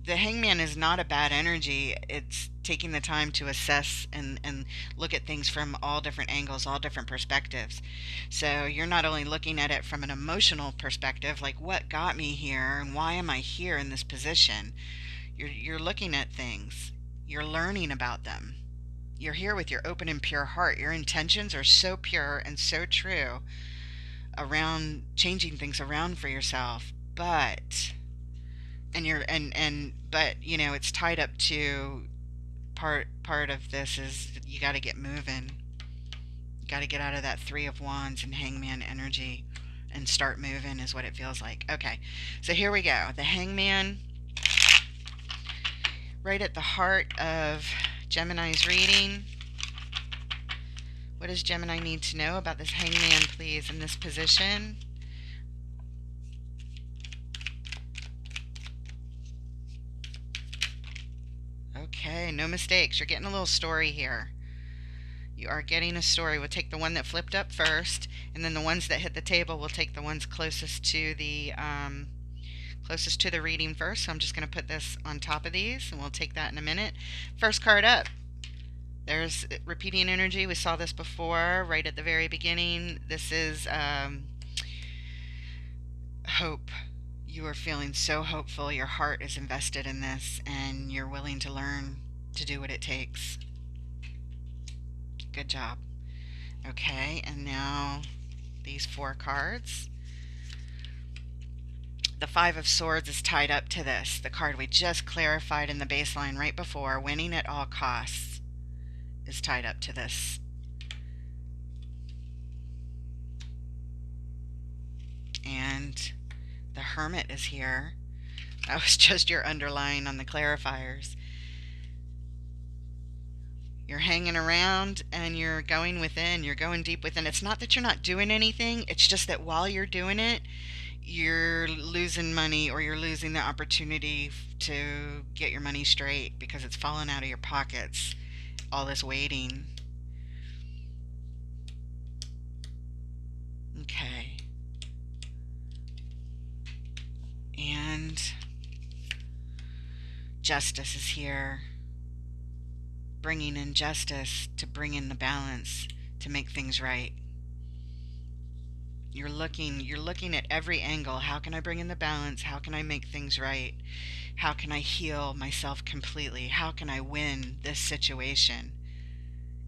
The Hangman is not a bad energy. It's taking the time to assess and look at things from all different angles, all different perspectives. So you're not only looking at it from an emotional perspective, like what got me here and why am I here in this position. You're looking at things. You're learning about them. You're here with your open and pure heart. Your intentions are so pure and so true around changing things around for yourself. But you know, it's tied up to part of this is you got to get moving. You got to get out of that Three of Wands and Hangman energy and start moving is what it feels like. Okay, so here we go. The Hangman, right at the heart of Gemini's reading. What does Gemini need to know about this Hangman, please, in this position? Okay, no mistakes. You're getting a little story here. You are getting a story. We'll take the one that flipped up first, and then the ones that hit the table, we'll take the ones closest to the reading first. So I'm just going to put this on top of these, and we'll take that in a minute. First card up. There's repeating energy. We saw this before, right at the very beginning. This is hope. You are feeling so hopeful. Your heart is invested in this, and you're willing to learn to do what it takes. Good job. Okay, and now these 4 cards. The 5 of Swords is tied up to this. The card we just clarified in the baseline right before, winning at all costs, is tied up to this. And the Hermit is here. That was just your underlying on the clarifiers. You're hanging around and you're going within, you're going deep within. It's not that you're not doing anything, it's just that while you're doing it, you're losing money, or you're losing the opportunity to get your money straight because it's falling out of your pockets. All this waiting. Okay. And Justice is here, bringing in justice to bring in the balance, to make things right. You're looking at every angle. How can I bring in the balance? How can I make things right? How can I heal myself completely? How can I win this situation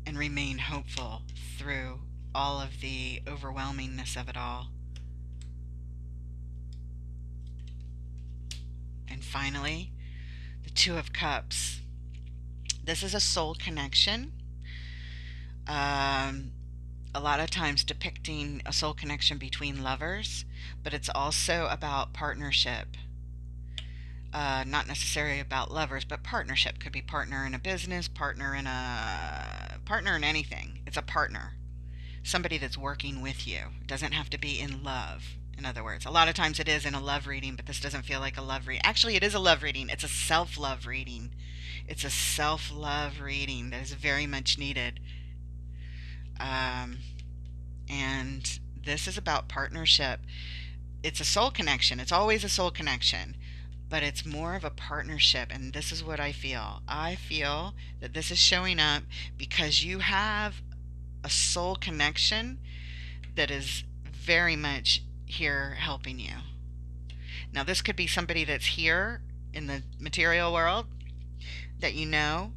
and remain hopeful through all of the overwhelmingness of it all? And finally, the Two of Cups. This is a soul connection. A lot of times depicting a soul connection between lovers, but it's also about partnership. Not necessarily about lovers, but partnership. Could be partner in a business, partner in anything. It's a partner. Somebody that's working with you. It doesn't have to be in love. In other words, a lot of times it is in a love reading, but this doesn't feel like a love reading. Actually, it is a love reading. It's a self-love reading. It's a self-love reading that is very much needed. And this is about partnership. It's a soul connection. It's always a soul connection, but it's more of a partnership. And this is what I feel. I feel that this is showing up because you have a soul connection that is very much here helping you. Now, this could be somebody that's here in the material world that you know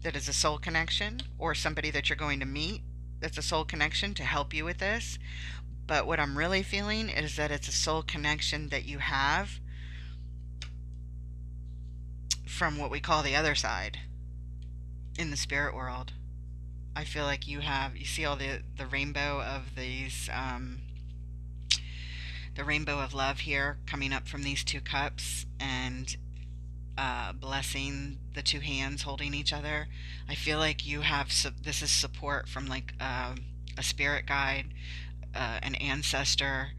that is a soul connection, or somebody that you're going to meet that's a soul connection to help you with this. But what I'm really feeling is that it's a soul connection that you have from what we call the other side in the spirit world. I feel like you see all the rainbow of these, the rainbow of love here coming up from these 2 cups, and blessing the 2 hands holding each other. I feel like you have, this is support from like a spirit guide, an ancestor,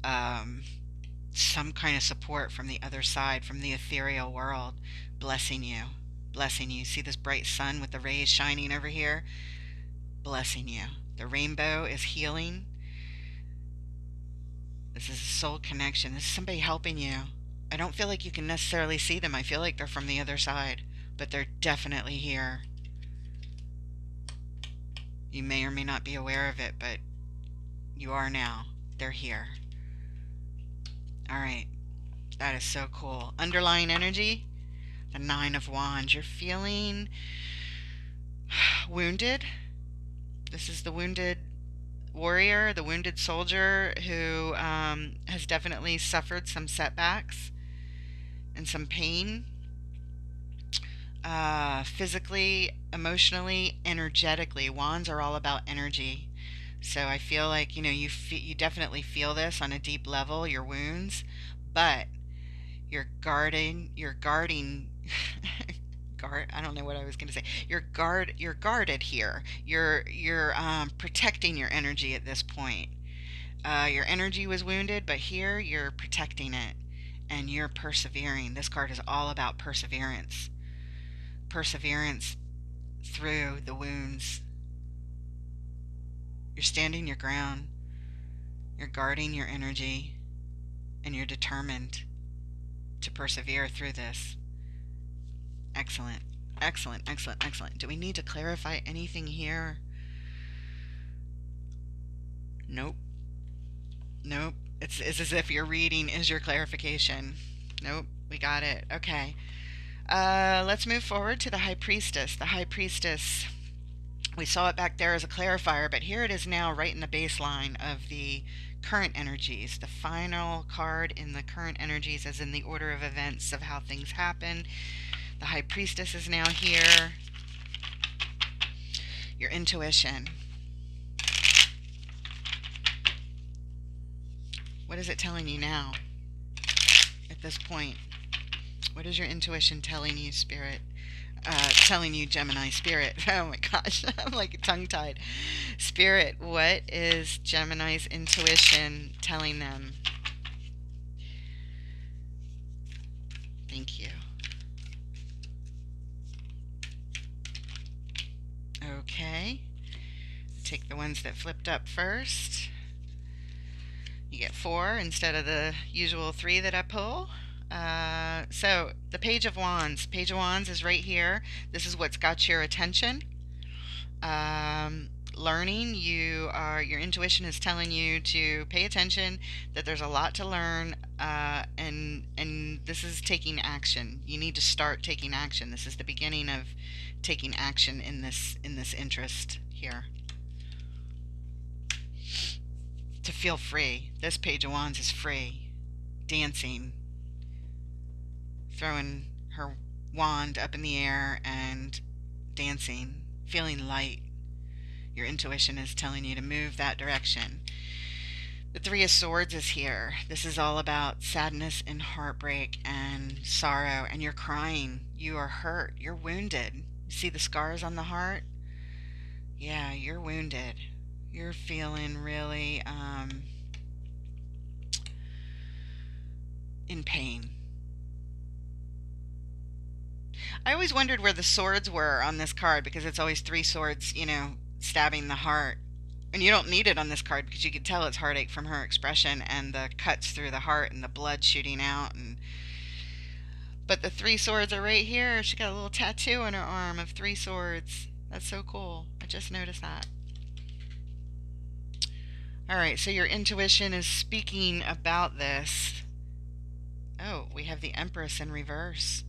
some kind of support from the other side, from the ethereal world, blessing you. Blessing you. See this bright sun with the rays shining over here? Blessing you. The rainbow is healing. This is a soul connection. This is somebody helping you. I don't feel like you can necessarily see them. I feel like they're from the other side, but they're definitely here. You may or may not be aware of it, but you are now. They're here. All right. That is so cool. Underlying energy, the 9 of Wands. You're feeling wounded. This is the wounded warrior, the wounded soldier who has definitely suffered some setbacks and some pain, physically, emotionally, energetically. Wands are all about energy. So I feel like, you definitely feel this on a deep level, your wounds, but you're guarding I don't know what I was going to say. You're guarded here. You're protecting your energy at this point. Your energy was wounded, but here you're protecting it and you're persevering. This card is all about perseverance. Perseverance through the wounds. You're standing your ground. You're guarding your energy, and you're determined to persevere through this. Excellent. Excellent, excellent, excellent. Do we need to clarify anything here? Nope. Nope. It's as if your reading is your clarification. Nope. We got it. Okay. Let's move forward to the High Priestess. The High Priestess We saw it back there as a clarifier, but here it is now right in the baseline of the current energies, the final card in the current energies, as in the order of events of how things happen. The High Priestess is now here. Your intuition. What is it telling you now at this point? What is your intuition telling you, Spirit? Telling you, Gemini Spirit. Oh my gosh, I'm like tongue-tied. Spirit, what is Gemini's intuition telling them? Thank you. Okay. Take the ones that flipped up first. You get 4 instead of the usual 3 that I pull. So the Page of Wands. Page of Wands is right here. This is what's got your attention. Learning. Your intuition is telling you to pay attention. That there's a lot to learn. And this is taking action. You need to start taking action. This is the beginning of taking action in this interest here. To feel free. This Page of Wands is free. Dancing. Throwing her wand up in the air and dancing. Feeling light. Your intuition is telling you to move that direction. The Three of Swords is here. This is all about sadness and heartbreak and sorrow. And you're crying. You are hurt. You're wounded. You see the scars on the heart? Yeah, you're wounded. You're feeling really in pain. I always wondered where the swords were on this card, because it's always 3 swords, stabbing the heart. And you don't need it on this card because you can tell it's heartache from her expression and the cuts through the heart and the blood shooting out. But the 3 swords are right here. She got a little tattoo on her arm of 3 swords. That's so cool. I just noticed that. Alright, so your intuition is speaking about this. Oh, we have the Empress in reverse.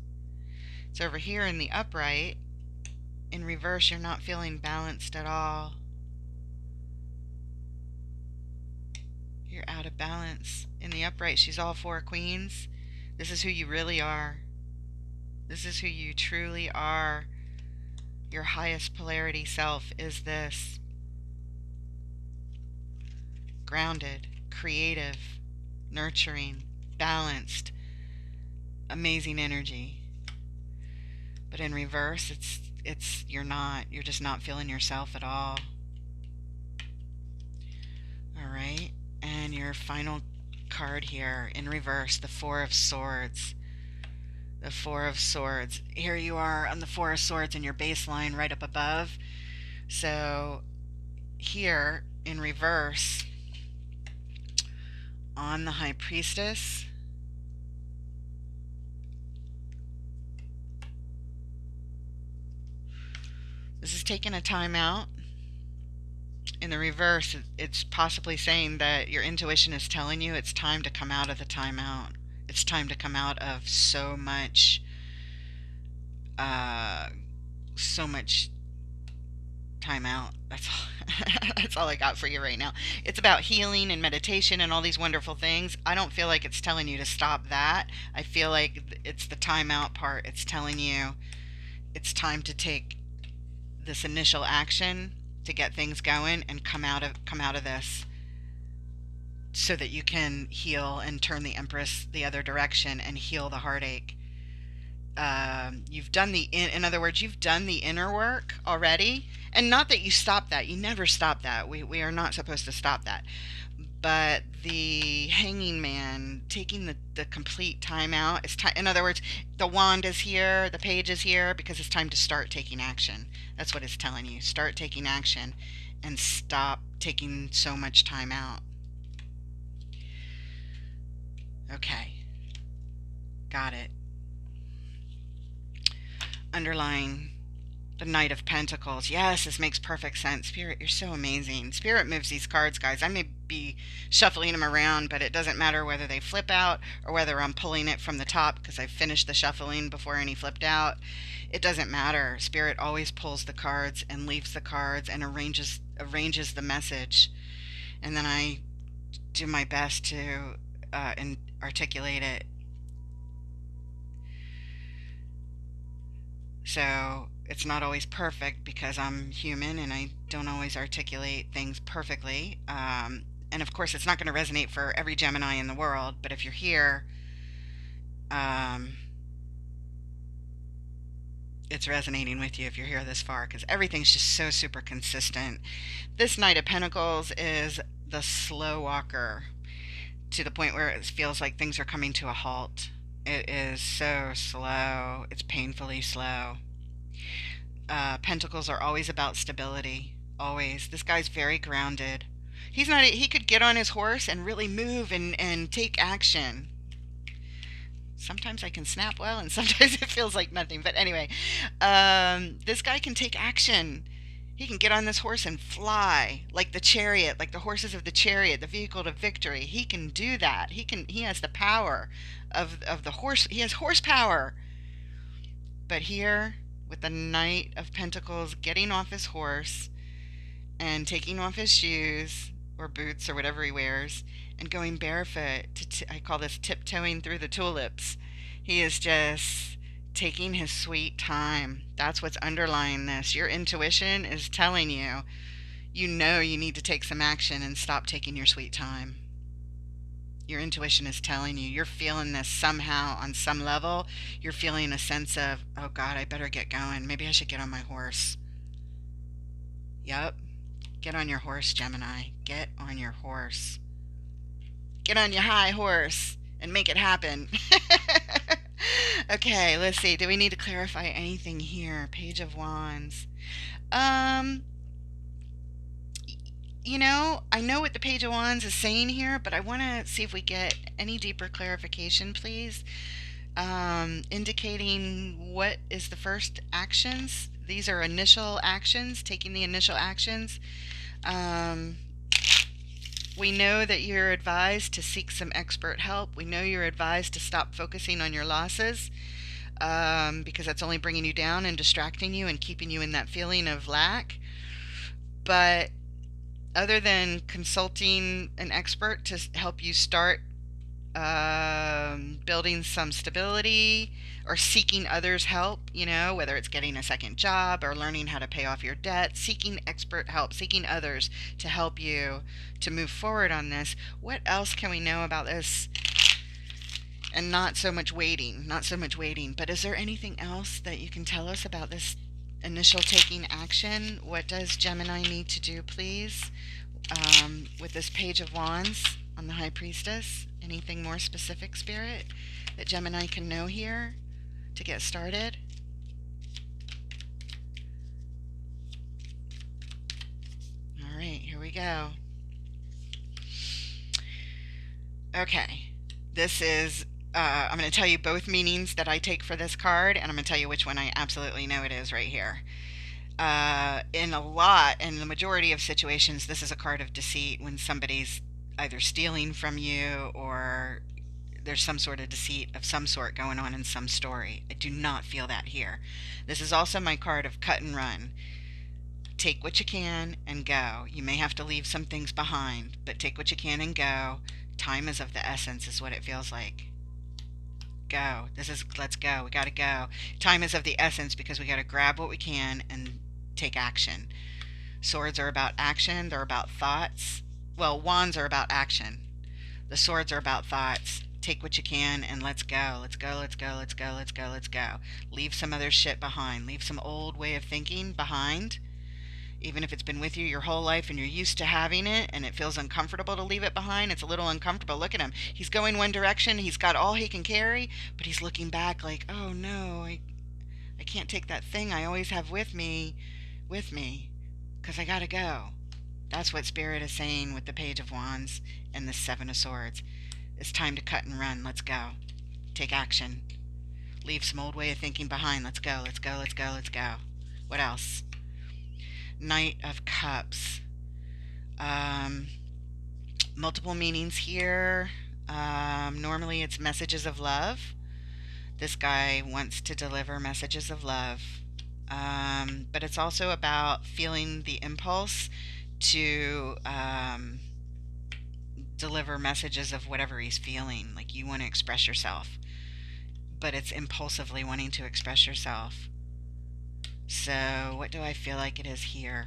So over here in the upright, in reverse, you're not feeling balanced at all. You're out of balance. In the upright, she's all 4 queens. This is who you really are. This is who you truly are. Your highest polarity self is this. Grounded, creative, nurturing, balanced, amazing energy. But in reverse, you're just not feeling yourself at all. All right, and your final card here in reverse, the 4 of Swords. The 4 of Swords. Here you are on the 4 of Swords in your baseline right up above. So here in reverse on the High Priestess, this is taking a time out. In the reverse, it's possibly saying that your intuition is telling you it's time to come out of the timeout. It's time to come out of so much timeout. That's all. That's all I got for you right now. It's about healing and meditation and all these wonderful things. I don't feel like it's telling you to stop that. I feel like it's the timeout part. It's telling you it's time to take this initial action to get things going and come out of this, so that you can heal and turn the Empress the other direction and heal the heartache. You've done in other words, you've done the inner work already. And not that you stop that. You never stop that. We are not supposed to stop that. But the Hanging Man, taking the complete time out, in other words, the wand is here, the page is here, because it's time to start taking action. That's what it's telling you. Start taking action and stop taking so much time out. Okay. Got it. Underlying The Knight of Pentacles. Yes, this makes perfect sense. Spirit, you're so amazing. Spirit moves these cards, guys. I may be shuffling them around, but it doesn't matter whether they flip out or whether I'm pulling it from the top because I finished the shuffling before any flipped out. It doesn't matter. Spirit always pulls the cards and leaves the cards and arranges the message. And then I do my best to articulate it. So it's not always perfect because I'm human and I don't always articulate things perfectly. And of course, it's not going to resonate for every Gemini in the world. But if you're here, it's resonating with you if you're here this far because everything's just so super consistent. This Knight of Pentacles is the slow walker to the point where it feels like things are coming to a halt. It is so slow. It's painfully slow. Pentacles are always about stability. Always. This guy's very grounded. He's not. He could get on his horse and really move and take action. Sometimes I can snap well, and sometimes it feels like nothing. But anyway, this guy can take action. He can get on this horse and fly like the chariot, like the horses of the chariot, the vehicle to victory. He can do that. He has the power of the horse. He has horsepower. But here, with the Knight of Pentacles getting off his horse and taking off his shoes or boots or whatever he wears and going barefoot, I call this tiptoeing through the tulips. He is just taking his sweet time. That's what's underlying this. Your intuition is telling you, you know you need to take some action and stop taking your sweet time. Your intuition is telling you, you're feeling this somehow on some level. You're feeling a sense of, oh God, I better get going. Maybe I should get on my horse. Yep. Get on your horse, Gemini. Get on your horse. Get on your high horse and make it happen. Okay, let's see. Do we need to clarify anything here? Page of Wands. You know, I know what the Page of Wands is saying here, but I want to see if we get any deeper clarification, please. Indicating what is the first actions. These are initial actions, taking the initial actions. We know that you're advised to seek some expert help. We know you're advised to stop focusing on your losses because that's only bringing you down and distracting you and keeping you in that feeling of lack. But other than consulting an expert to help you start building some stability or seeking others' help, you know, whether it's getting a second job or learning how to pay off your debt, seeking expert help, seeking others to help you to move forward on this. What else can we know about this? And not so much waiting, but is there anything else that you can tell us about this initial taking action? What does Gemini need to do, please, with this Page of Wands on the High Priestess? Anything more specific, Spirit, that Gemini can know here to get started? All right, here we go. Okay, this is, I'm going to tell you both meanings that I take for this card, and I'm going to tell you which one I absolutely know it is right here. In the majority of situations, this is a card of deceit when somebody's either stealing from you or there's some sort of deceit of some sort going on in some story. I do not feel that here. This is also my card of cut and run. Take what you can and go. You may have to leave some things behind, but take what you can and go. Time is of the essence is what it feels like. Go. Let's go. We got to go. Time is of the essence because we got to grab what we can and take action. Swords are about action. They're about thoughts. Well, wands are about action. The swords are about thoughts. Take what you can and let's go. Let's go, let's go, let's go, let's go, let's go. Leave some other shit behind. Leave some old way of thinking behind. Even if it's been with you your whole life and you're used to having it and it feels uncomfortable to leave it behind, it's a little uncomfortable. Look at him. He's going one direction. He's got all he can carry, but he's looking back like, oh no, I can't take that thing I always have with me because I got to go. That's what Spirit is saying with the Page of Wands and the Seven of Swords. It's time to cut and run. Let's go. Take action. Leave some old way of thinking behind. Let's go, let's go, let's go, let's go. What else? Knight of Cups. Um, Multiple meanings here. Normally it's messages of love. This guy wants to deliver messages of love. But it's also about feeling the impulse to deliver messages of whatever he's feeling. Like you want to express yourself, but it's impulsively wanting to express yourself. So, what do I feel like it is here?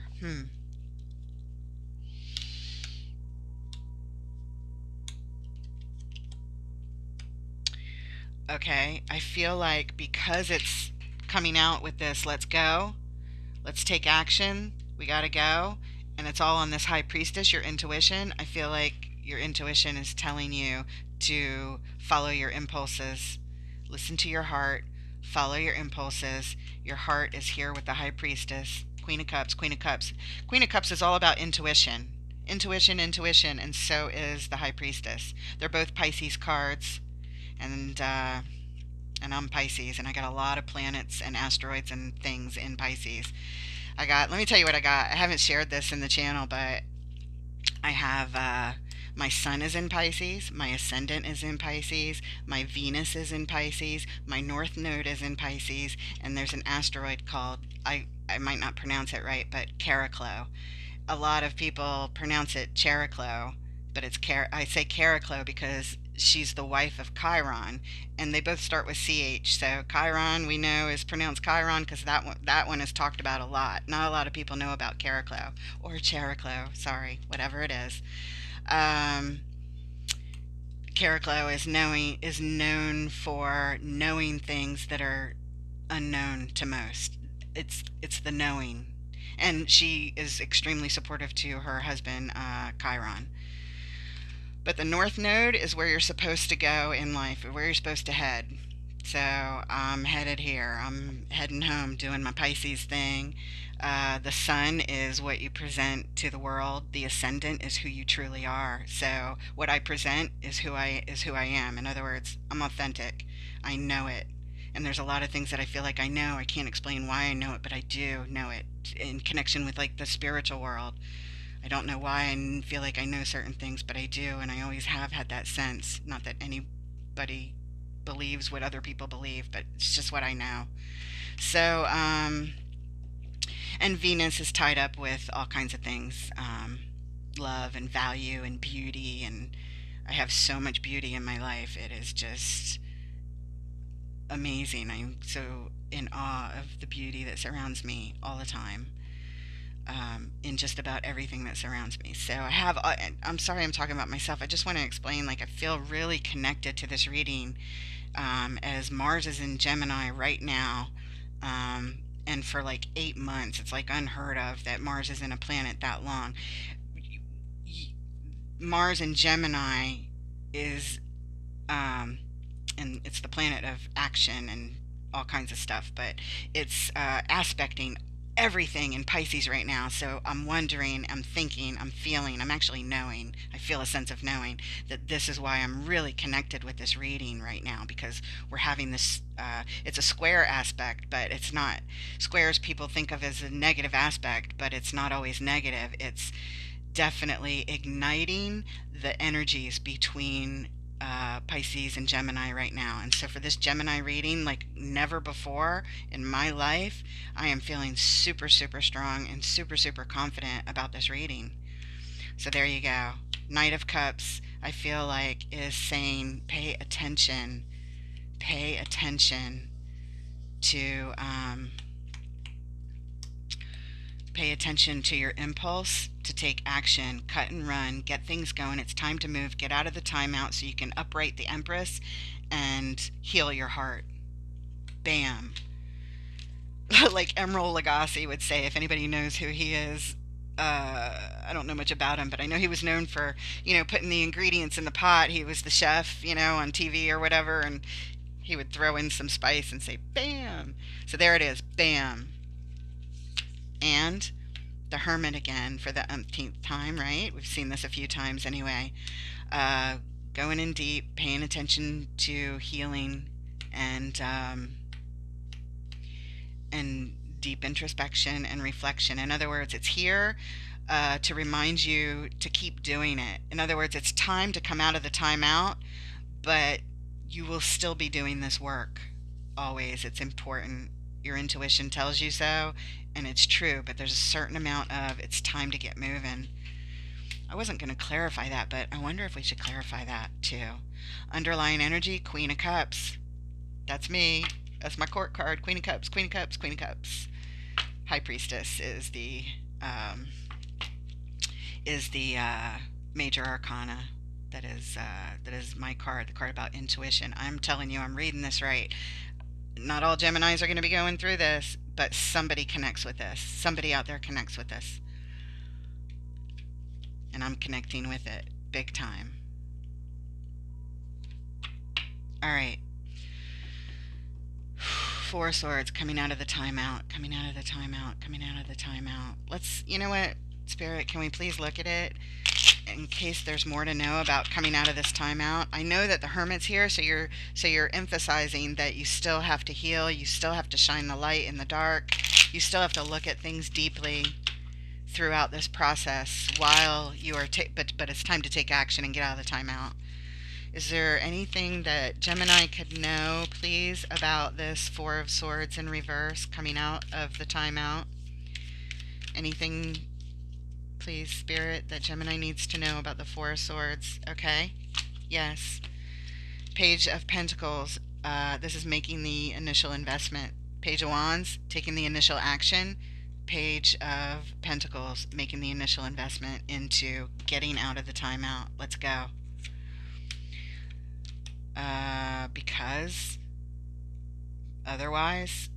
Okay, I feel like because it's coming out with this, let's go, let's take action, we gotta go, and it's all on this high priestess, your intuition. I feel like your intuition is telling you to follow your impulses, listen to your heart, follow your impulses. Your heart is here with the high priestess, Queen of Cups, Queen of Cups. Queen of Cups is all about intuition. Intuition, intuition, and so is the high priestess. They're both Pisces cards, and I'm Pisces, and I got a lot of planets and asteroids and things in Pisces. Let me tell you what I got. I haven't shared this in the channel, but I have, my sun is in Pisces, my ascendant is in Pisces, my Venus is in Pisces, my north node is in Pisces, and there's an asteroid called, I might not pronounce it right, but Chariklo. A lot of people pronounce it Chariklo, but I say Chariklo because she's the wife of Chiron, and they both start with CH. So Chiron, we know, is pronounced Chiron because that one is talked about a lot. Not a lot of people know about Chariklo or Chariklo. Sorry, whatever it is. Um, Chariklo is known for knowing things that are unknown to most. It's the knowing, and she is extremely supportive to her husband, Chiron. But the North Node is where you're supposed to go in life, where you're supposed to head. So I'm headed here. I'm heading home, doing my Pisces thing. The Sun is what you present to the world. The Ascendant is who you truly are. So what I present is who I am. In other words, I'm authentic. I know it. And there's a lot of things that I feel like I know. I can't explain why I know it, but I do know it in connection with like the spiritual world. I don't know why I feel like I know certain things, but I do, and I always have had that sense. Not that anybody believes what other people believe, but it's just what I know. So, and Venus is tied up with all kinds of things, love and value and beauty, and I have so much beauty in my life. It is just amazing. I'm so in awe of the beauty that surrounds me all the time. In just about everything that surrounds me. So I'm sorry I'm talking about myself. I just want to explain, like, I feel really connected to this reading, as Mars is in Gemini right now. And for like 8 months, it's like unheard of that Mars is in a planet that long. Mars in Gemini is, and it's the planet of action and all kinds of stuff, but it's aspecting everything in Pisces right now. So I'm wondering, I'm thinking, I'm feeling, I'm actually knowing. I feel a sense of knowing that this is why I'm really connected with this reading right now, because we're having this, it's a square aspect, but it's not. Squares people think of as a negative aspect, but it's not always negative. It's definitely igniting the energies between Pisces and Gemini right now. And so for this Gemini reading, like never before in my life, I am feeling super, super strong and super, super confident about this reading. So there you go. Knight of Cups, I feel like, is saying pay attention to pay attention to your impulse to take action, cut and run, get things going. It's time to move. Get out of the timeout so you can upright the Empress and heal your heart. Bam. Like Emerald Lagasse would say, if anybody knows who he is. I don't know much about him, but I know he was known for, putting the ingredients in the pot. He was the chef, on TV or whatever, and he would throw in some spice and say, bam. So there it is, bam. And the Hermit again for the umpteenth time, right? We've seen this a few times anyway. Uh, Going in deep, paying attention to healing, and deep introspection and reflection. In other words, it's here to remind you to keep doing it. In other words, it's time to come out of the timeout, but you will still be doing this work. Always. It's important. Your intuition tells you so, and it's true, but there's a certain amount of it's time to get moving. I wasn't going to clarify that, but I wonder if we should clarify that too. Underlying energy, Queen of Cups. That's me. That's my court card. Queen of Cups, Queen of Cups, Queen of Cups. High Priestess um, is the major arcana. That is my card, the card about intuition. I'm telling you, I'm reading this right. Not all Geminis are going to be going through this, but somebody connects with this. Somebody out there connects with this. And I'm connecting with it big time. All right. Four of Swords coming out of the timeout, coming out of the timeout, coming out of the timeout. Let's, you know what, Spirit, can we please look at it in case there's more to know about coming out of this timeout? I know that the Hermit's here, so you're emphasizing that you still have to heal, you still have to shine the light in the dark, you still have to look at things deeply throughout this process while you are but it's time to take action and get out of the timeout. Is there anything that Gemini could know, please, about this Four of Swords in reverse coming out of the timeout? Anything, please, Spirit, that Gemini needs to know about the Four of Swords? Okay. Yes. Page of Pentacles. This is making the initial investment. Page of Wands, taking the initial action. Page of Pentacles, making the initial investment into getting out of the timeout. Let's go. Because otherwise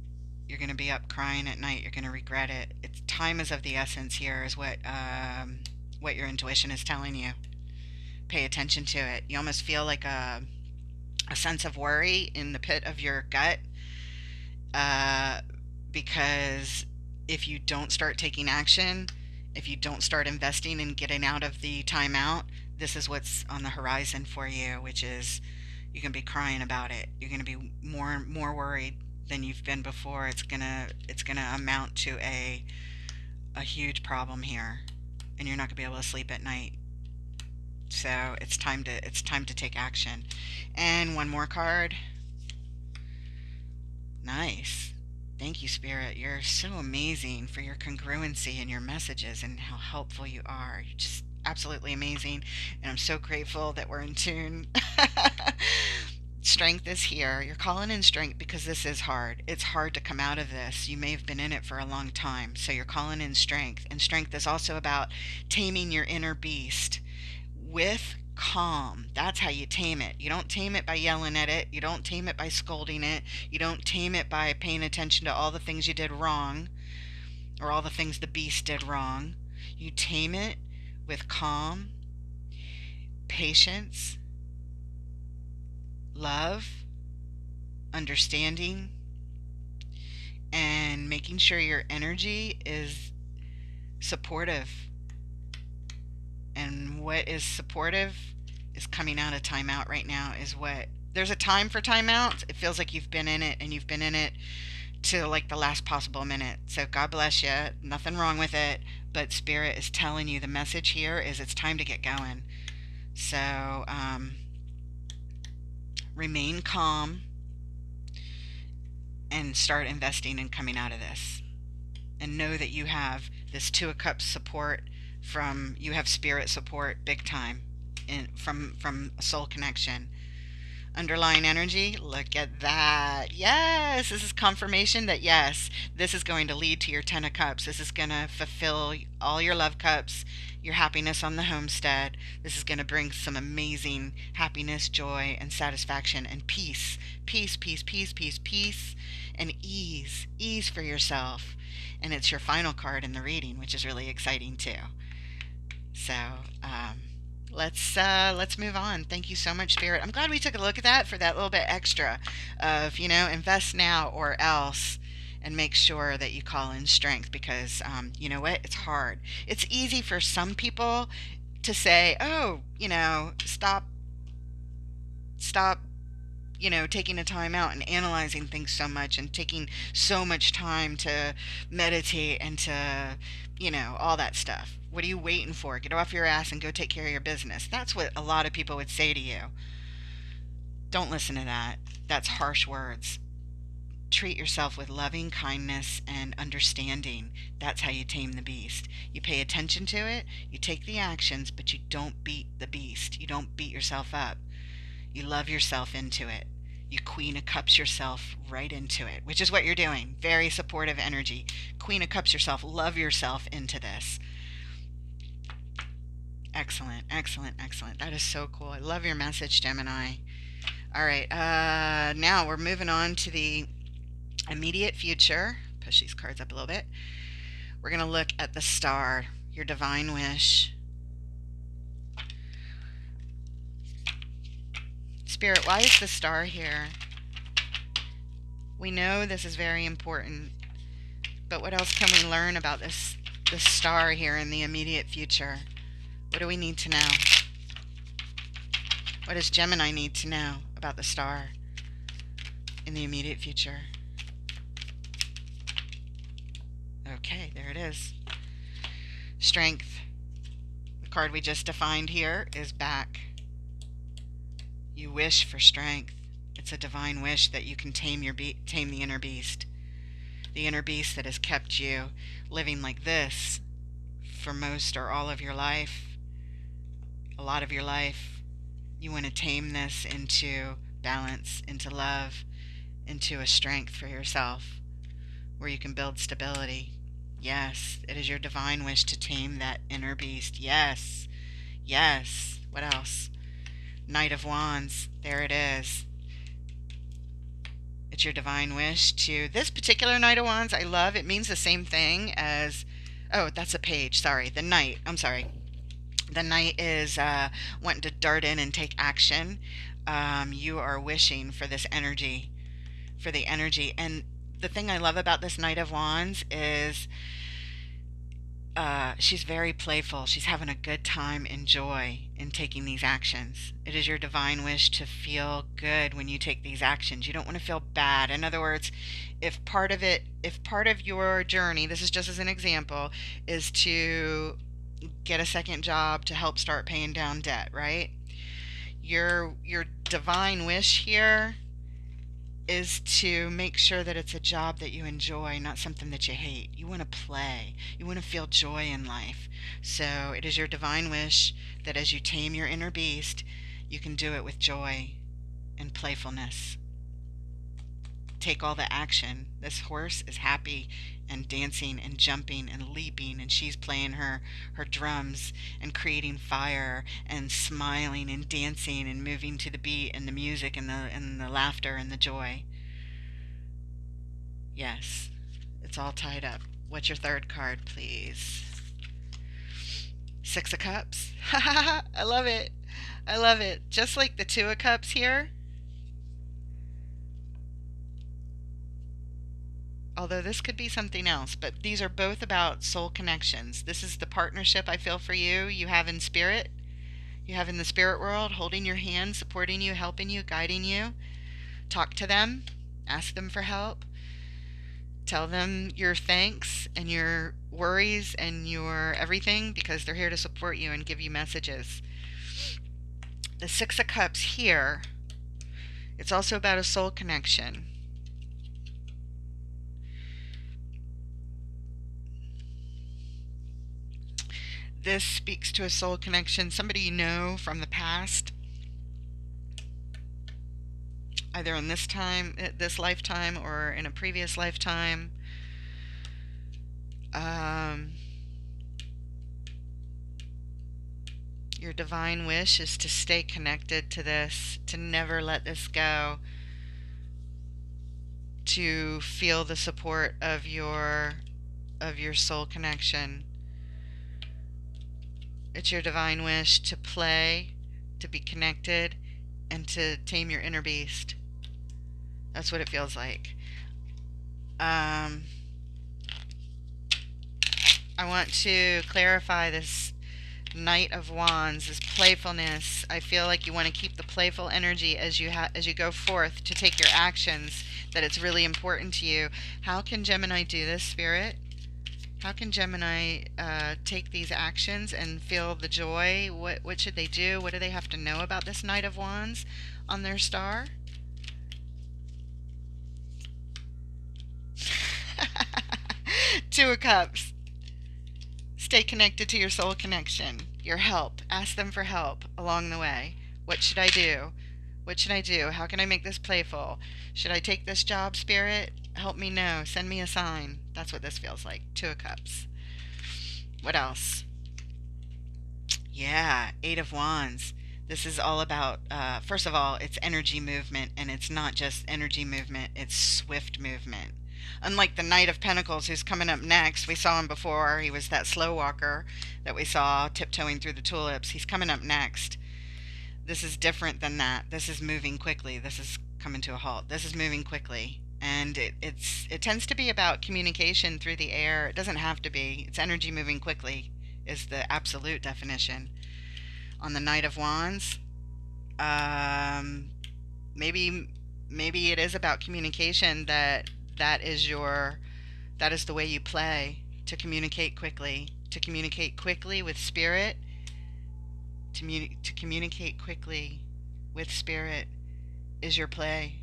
you're going to be up crying at night. You're going to regret it. It's time is of the essence here is what your intuition is telling you. Pay attention to it. You almost feel like a sense of worry in the pit of your gut because if you don't start taking action, if you don't start investing in getting out of the timeout, this is what's on the horizon for you, which is you're going to be crying about it. You're going to be more worried than you've been before. It's going to amount to a huge problem here, and you're not going to be able to sleep at night. So it's time to take action. And one more card. Nice. Thank you, Spirit. You're so amazing for your congruency in your messages and how helpful you are. You're just absolutely amazing, and I'm so grateful that we're in tune. Strength is here. You're calling in strength because this is hard. It's hard to come out of this. You may have been in it for a long time, so you're calling in strength. And strength is also about taming your inner beast with calm. That's how you tame it. You don't tame it by yelling at it. You don't tame it by scolding it. You don't tame it by paying attention to all the things you did wrong or all the things the beast did wrong. You tame it with calm, patience, love, understanding, and making sure your energy is supportive. And what is supportive is coming out of timeout right now is what there's a time for timeouts. It feels like you've been in it, and you've been in it to like the last possible minute. So God bless you. Nothing wrong with it. But Spirit is telling you the message here is it's time to get going. So remain calm and start investing in coming out of this. And know that you have this Two of Cups support you have Spirit support big time from soul connection. Underlying energy, look at that. Yes, this is confirmation that yes, this is going to lead to your Ten of Cups. This is going to fulfill all your love cups, your happiness on the homestead. This is going to bring some amazing happiness, joy, and satisfaction and peace. Peace, peace, peace, peace, peace, and ease for yourself. And it's your final card in the reading, which is really exciting too. So, let's move on. Thank you so much, Spirit. I'm glad we took a look at that for that little bit extra of, invest now or else, and make sure that you call in strength because, you know what? It's hard. It's easy for some people to say, oh, stop taking a time out and analyzing things so much and taking so much time to meditate and to, all that stuff. What are you waiting for? Get off your ass and go take care of your business. That's what a lot of people would say to you. Don't listen to that. That's harsh words. Treat yourself with loving kindness and understanding. That's how you tame the beast. You pay attention to it, you take the actions, but you don't beat the beast. You don't beat yourself up. You love yourself into it. You Queen of Cups yourself right into it, which is what you're doing. Very supportive energy. Queen of Cups yourself. Love yourself into this. Excellent, excellent, excellent. That is so cool. I love your message, Gemini. All right, now we're moving on to the immediate future. Push these cards up a little bit. We're going to look at the star, your divine wish. Spirit, why is the star here? We know this is very important, but what else can we learn about this star here in the immediate future? What do we need to know? What does Gemini need to know about the star in the immediate future? Okay, there it is. Strength. The card we just defined here is back. You wish for strength. It's a divine wish that you can tame the inner beast. The inner beast that has kept you living like this for most or all of your life. A lot of your life. You want to tame this into balance, into love, into a strength for yourself where you can build stability. Yes, it is your divine wish to tame that inner beast. Yes, yes. What else? Knight of Wands. There it is. It's your divine wish to... This particular Knight of Wands, I love. It means the same thing as... Oh, that's a page. Sorry. The Knight. I'm sorry. The Knight is wanting to dart in and take action. You are wishing for this energy. For the energy. And the thing I love about this Knight of Wands is she's very playful. She's having a good time and joy in taking these actions. It is your divine wish to feel good when you take these actions. You don't want to feel bad. In other words, if part of your journey, this is just as an example, is to get a second job to help start paying down debt, right? Your divine wish here is to make sure that it's a job that you enjoy, not something that you hate. You want to play. You want to feel joy in life. So it is your divine wish that as you tame your inner beast, you can do it with joy and playfulness. Take all the action. This horse is happy and dancing and jumping and leaping, and she's playing her drums and creating fire and smiling and dancing and moving to the beat and the music and the laughter and the joy. Yes, it's all tied up. What's your third card, please? Six of Cups. I love it. I love it. Just like the Two of Cups here. Although this could be something else, but these are both about soul connections. This is the partnership I feel for you. You have in spirit. You have in the spirit world, holding your hand, supporting you, helping you, guiding you. Talk to them. Ask them for help. Tell them your thanks and your worries and your everything, because they're here to support you and give you messages. The Six of Cups here, it's also about a soul connection. This speaks to a soul connection, somebody you know from the past, either in this lifetime, or in a previous lifetime. Your divine wish is to stay connected to this, to never let this go, to feel the support of your soul connection. It's your divine wish to play, to be connected, and to tame your inner beast. That's what it feels like. I want to clarify this Knight of Wands is playfulness. I feel like you want to keep the playful energy as you go forth to take your actions, that it's really important to you. How can Gemini do this, Spirit? How can Gemini take these actions and feel the joy? What should they do? What do they have to know about this Knight of Wands on their star? Two of Cups. Stay connected to your soul connection, your help. Ask them for help along the way. What should I do? What should I do? How can I make this playful? Should I take this job, Spirit? Help me know. Send me a sign. That's what this feels like. Two of Cups. What else? Yeah, Eight of Wands. This is all about, first of all, it's energy movement, and it's not just energy movement, it's swift movement. Unlike the Knight of Pentacles, who's coming up next, we saw him before. He was that slow walker that we saw tiptoeing through the tulips. He's coming up next. This is different than that. This is moving quickly. This is coming to a halt. This is moving quickly. And it tends to be about communication through the air. It doesn't have to be. It's energy moving quickly is the absolute definition. On the Knight of Wands, um, maybe it is about communication, that is the way you play, to communicate quickly with spirit, to communicate quickly with spirit is your play,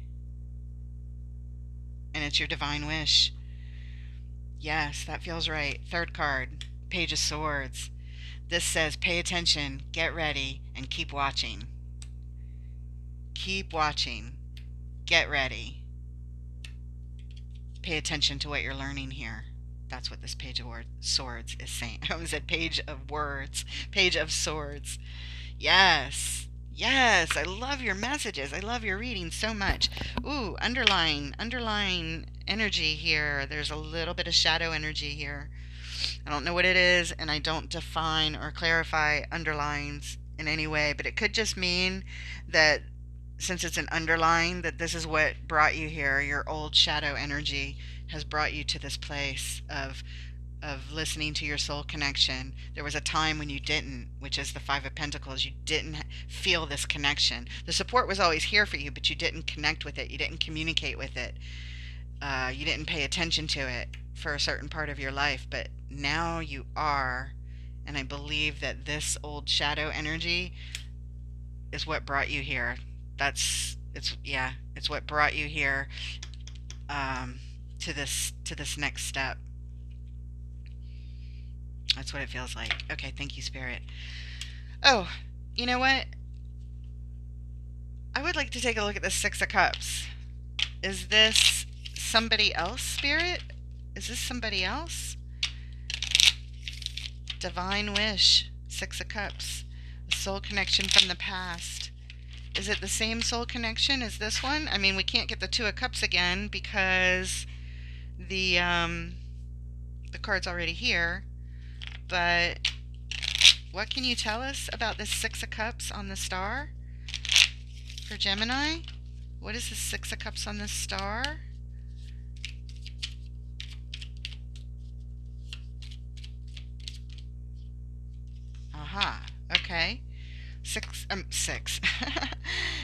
and it's your divine wish. Yes, that feels right. Third card, Page of Swords. This says pay attention, get ready, and keep watching. Keep watching. Get ready. Pay attention to what you're learning here. That's what this Page of Swords is saying. I almost said Page of Words. Page of Swords. Yes. Yes. I love your messages. I love your reading so much. Ooh, underline energy here. There's a little bit of shadow energy here. I don't know what it is, and I don't define or clarify underlines in any way, but it could just mean that since it's an underline, that this is what brought you here. Your old shadow energy has brought you to this place of listening to your soul connection. There was a time when you didn't, which is the Five of Pentacles. You didn't feel this connection. The support was always here for you, but you didn't connect with it. You didn't communicate with it. You didn't pay attention to it for a certain part of your life, but now you are. And I believe that this old shadow energy is what brought you here. It's what brought you here, to this next step. That's what it feels like. Okay, thank you, Spirit. Oh, you know what? I would like to take a look at the Six of Cups. Is this somebody else, Spirit? Is this somebody else? Divine wish, Six of Cups. A soul connection from the past. Is it the same soul connection as this one? I mean, we can't get the Two of Cups again because the card's already here. But what can you tell us about this Six of Cups on the star for Gemini? What is the Six of Cups on this star? Aha, okay. Six.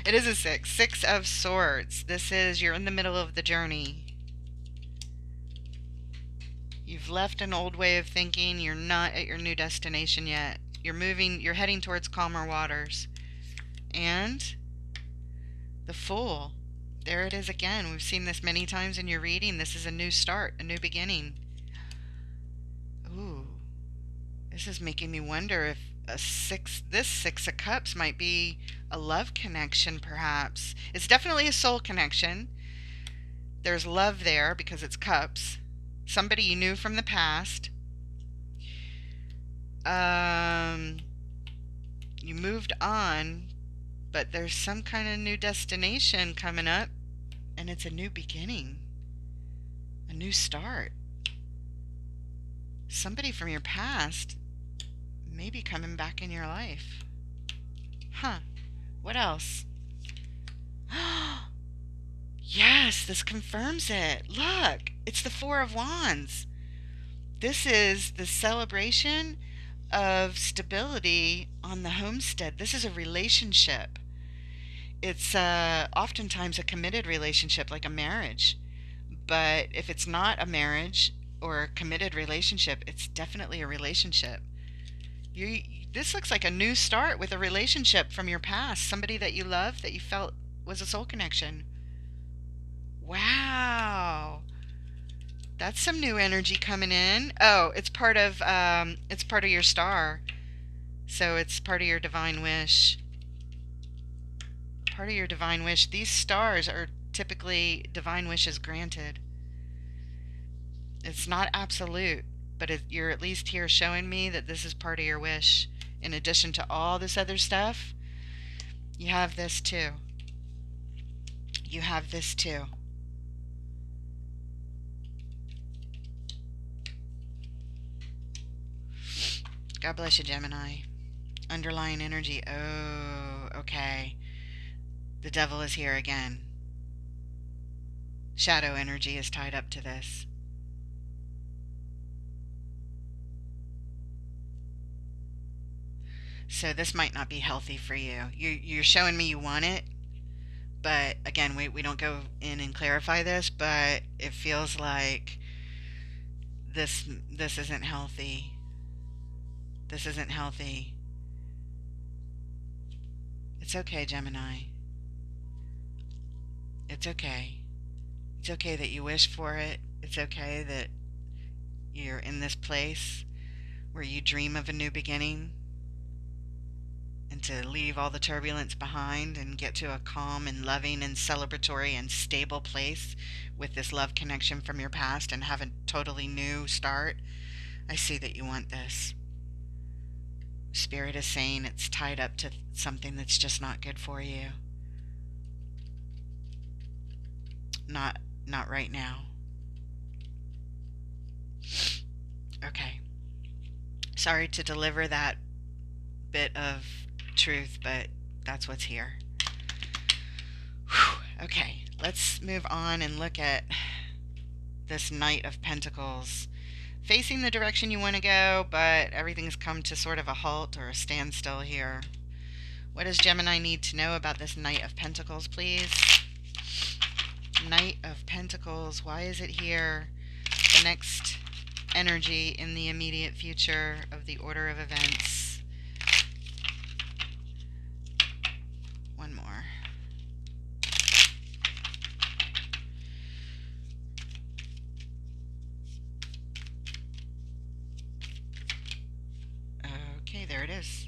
It is a six. Six of Swords. This is, you're in the middle of the journey. You've left an old way of thinking. You're not at your new destination yet. You're heading towards calmer waters. And the Fool. There it is again. We've seen this many times in your reading. This is a new start, a new beginning. Ooh. This is making me wonder if this Six of Cups might be a love connection, perhaps. It's definitely a soul connection. There's love there because it's cups. Somebody you knew from the past. You moved on, but there's some kind of new destination coming up, and it's a new beginning, a new start. Somebody from your past may be coming back in your life. Huh. What else? Yes, this confirms it. Look, it's the Four of Wands. This is the celebration of stability on the homestead. This is a relationship. It's oftentimes a committed relationship, like a marriage. But if it's not a marriage or a committed relationship, it's definitely a relationship. You, this looks like a new start with a relationship from your past, somebody that you loved that you felt was a soul connection. Wow. That's some new energy coming in. Oh, it's part of your star. So it's part of your divine wish. Part of your divine wish. These stars are typically divine wishes granted. It's not absolute, but you're at least here showing me that this is part of your wish. In addition to all this other stuff, you have this too. You have this too. God bless you, Gemini. Underlying energy. Oh, okay. The devil is here again. Shadow energy is tied up to this. So this might not be healthy for you. You're showing me you want it, but again, we don't go in and clarify this, but it feels like this isn't healthy. This isn't healthy. It's okay, Gemini. It's okay. It's okay that you wish for it. It's okay that you're in this place where you dream of a new beginning and to leave all the turbulence behind and get to a calm and loving and celebratory and stable place with this love connection from your past and have a totally new start. I see that you want this. Spirit is saying it's tied up to something that's just not good for you. Not right now. Okay. Sorry to deliver that bit of truth, but that's what's here. Whew. Okay, let's move on and look at this Knight of Pentacles. Facing the direction you want to go, but everything's come to sort of a halt or a standstill here. What does Gemini need to know about this Knight of Pentacles, please? Knight of Pentacles, why is it here? The next energy in the immediate future of the order of events. One more. Okay, there it is.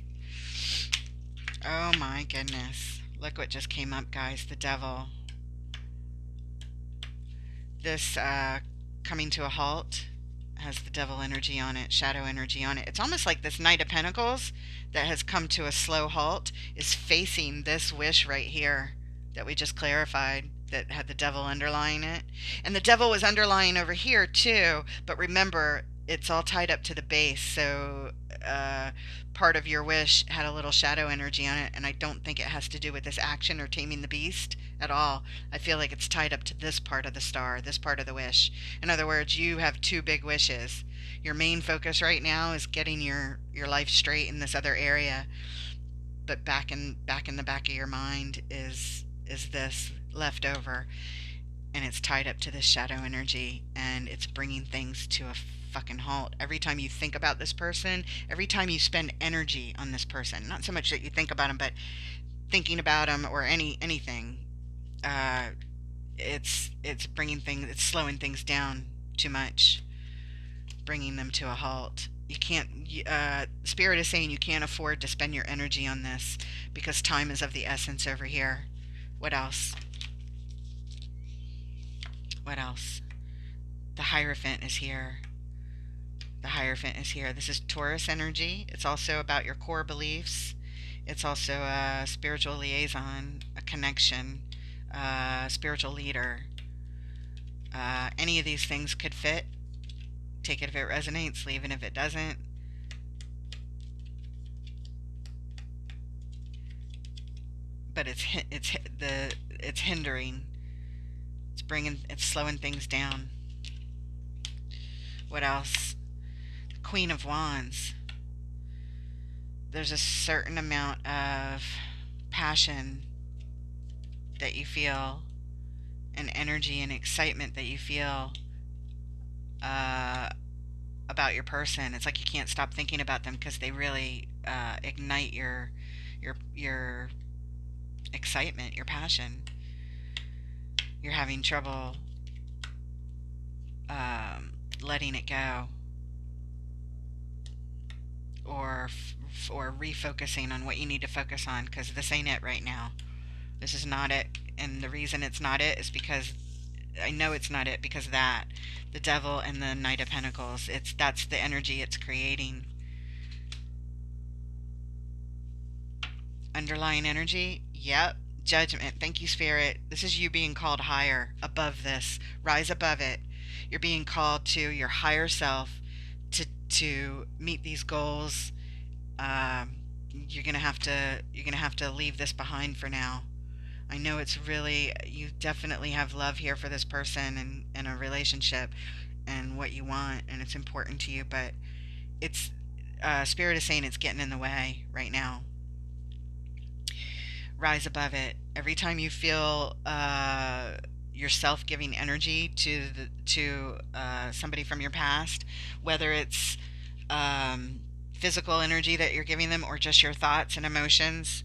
Oh my goodness. Look what just came up, guys. The devil. This coming to a halt has the devil energy on it, shadow energy on it. It's almost like this Knight of Pentacles that has come to a slow halt is facing this wish right here that we just clarified that had the devil underlying it. And the devil was underlying over here too, but remember, it's all tied up to the base, so part of your wish had a little shadow energy on it, and I don't think it has to do with this action or taming the beast at all. I feel like it's tied up to this part of the star, this part of the wish. In other words, you have two big wishes. Your main focus right now is getting your life straight in this other area, but back in the back of your mind is this left over, and it's tied up to this shadow energy, and it's bringing things to a fucking halt. Every time you think about this person, every time you spend energy on this person, not so much that you think about them, but thinking about them or anything, it's bringing things, it's slowing things down too much, bringing them to a halt. You can't. Spirit is saying you can't afford to spend your energy on this because time is of the essence over here. What else? What else? The Hierophant is here. The Hierophant is here. This is Taurus energy. It's also about your core beliefs. It's also a spiritual liaison, a connection, a spiritual leader. Any of these things could fit. Take it if it resonates, leave it if it doesn't. But it's hindering. It's slowing things down. What else? Queen of Wands. there's a certain amount of passion that you feel, and energy and excitement that you feel uh, about your person. It's like you can't stop thinking about them because they really ignite your excitement, your passion. You're having trouble letting it go, or or refocusing on what you need to focus on, because this ain't it right now. This is not it, and the reason it's not it is because I know it's not it, because that the devil and the Knight of Pentacles, that's the energy it's creating. Underlying energy, yep. Judgment. Thank you, Spirit. This is you being called higher, above this. Rise above it. You're being called to your higher self to meet these goals. You're gonna have to leave this behind for now. I know it's really, you definitely have love here for this person and a relationship and what you want, and it's important to you, but it's Spirit is saying it's getting in the way right now. Rise above it. Every time you feel yourself giving energy to somebody from your past, whether it's physical energy that you're giving them or just your thoughts and emotions,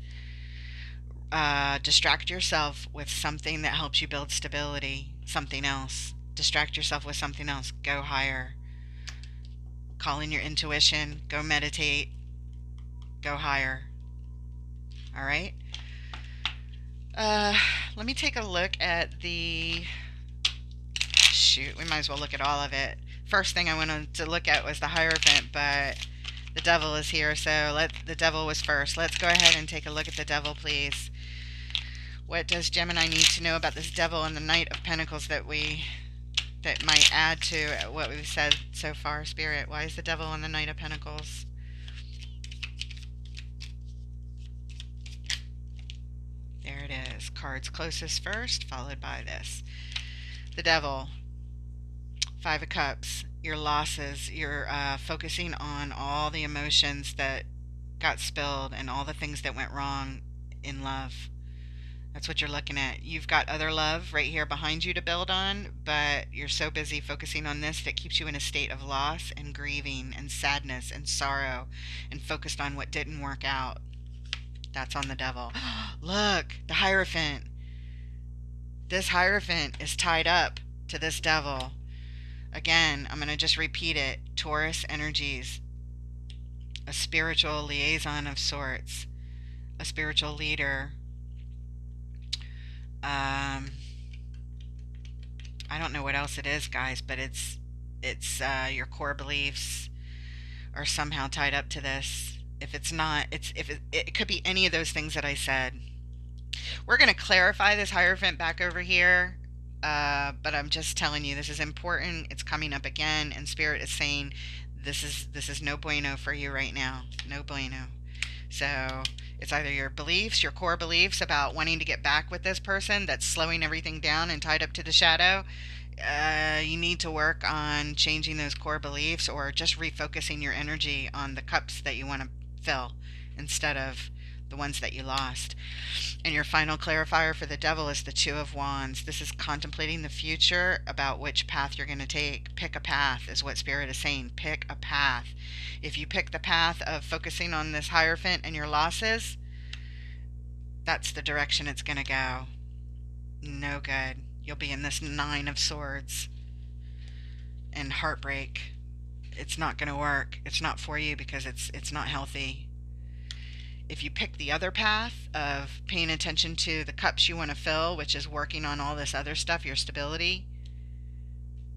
distract yourself with something that helps you build stability. Something else. Distract yourself with something else. Go higher. Call in your intuition. Go meditate. Go higher. All right. Uh, Let me take a look at the... Shoot, we might as well look at all of it. First thing I wanted to look at was the Hierophant, but the Devil is here, so the Devil was first. Let's go ahead and take a look at the Devil, please. What does Gemini need to know about this Devil and the Knight of Pentacles that might add to what we've said so far, Spirit? Why is the Devil and the Knight of Pentacles? There it is. Cards closest first, followed by this. The Devil. Five of Cups. Your losses. You're focusing on all the emotions that got spilled and all the things that went wrong in love. That's what you're looking at. You've got other love right here behind you to build on, but you're so busy focusing on this that keeps you in a state of loss and grieving and sadness and sorrow, and focused on what didn't work out. That's on the Devil. Look, the Hierophant. This Hierophant is tied up to this Devil. Again, I'm going to just repeat it. Taurus energies. A spiritual liaison of sorts. A spiritual leader. I don't know what else it is, guys, but it's your core beliefs are somehow tied up to this. If it's not, it could be any of those things that I said. We're going to clarify this Hierophant back over here, but I'm just telling you, this is important. It's coming up again, and Spirit is saying this is no bueno for you right now. No bueno. So it's either your beliefs, your core beliefs about wanting to get back with this person that's slowing everything down and tied up to the shadow. You need to work on changing those core beliefs, or just refocusing your energy on the cups that you want to fill instead of the ones that you lost. And your final clarifier for the Devil is the Two of Wands. This is contemplating the future about which path you're going to take. Pick a path is what Spirit is saying. Pick a path. If you pick the path of focusing on this Hierophant and your losses, that's the direction it's going to go. No good. You'll be in this Nine of Swords and heartbreak. It's not going to work. It's not for you because it's not healthy. If you pick the other path of paying attention to the cups you want to fill, which is working on all this other stuff, your stability,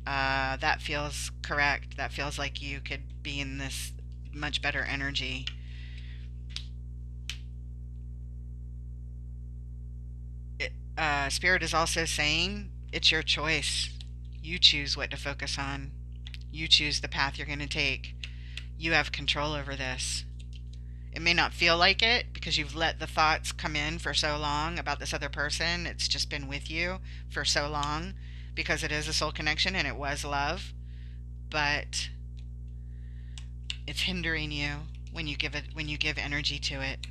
that feels correct. That feels like you could be in this much better energy. Spirit is also saying it's your choice. You choose what to focus on. You choose the path you're going to take. You have control over this. It may not feel like it because you've let the thoughts come in for so long about this other person. It's just been with you for so long because it is a soul connection and it was love. But it's hindering you. when you give energy to it.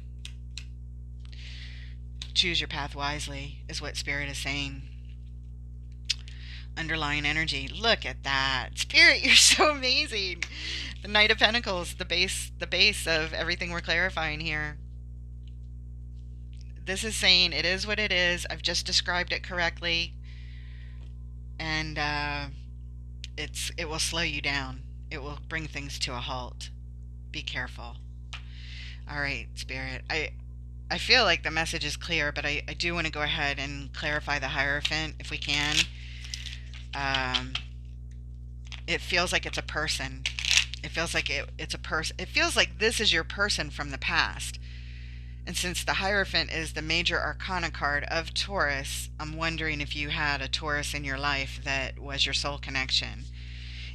Choose your path wisely is what Spirit is saying. Underlying energy. Look at that. Spirit, you're so amazing. The Knight of Pentacles, the base of everything we're clarifying here. This is saying it is what it is. I've just described it correctly. And it will slow you down. It will bring things to a halt. Be careful. All right, Spirit. I feel like the message is clear, but I do want to go ahead and clarify the Hierophant if we can. It feels like it's a person. It feels like it's a person. It feels like this is your person from the past. And since the Hierophant is the major arcana card of Taurus, I'm wondering if you had a Taurus in your life that was your soul connection.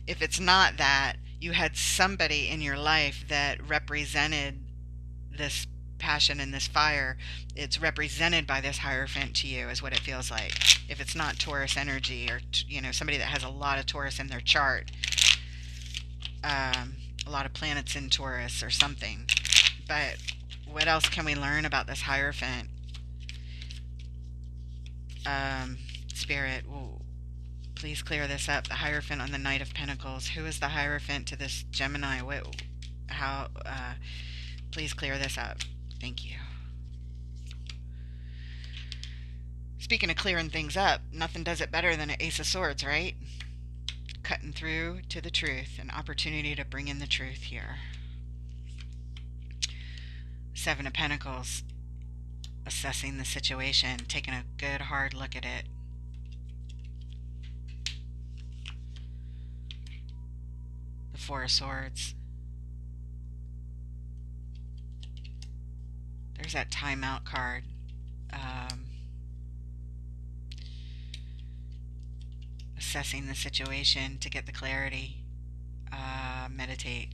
If it's not that, you had somebody in your life that represented this passion and this fire. It's represented by this Hierophant to you is what it feels like. If it's not Taurus energy, or somebody that has a lot of Taurus in their chart, a lot of planets in Taurus or something. But what else can we learn about this Hierophant? Spirit, please clear this up. The Hierophant on the Knight of Pentacles. Who is the Hierophant to this Gemini? Please clear this up. Thank you. Speaking of clearing things up, nothing does it better than an Ace of Swords, right? Cutting through to the truth. An opportunity to bring in the truth here. Seven of Pentacles. Assessing the situation. Taking a good hard look at it. The Four of Swords. There's that timeout card. Assessing the situation to get the clarity. Meditate.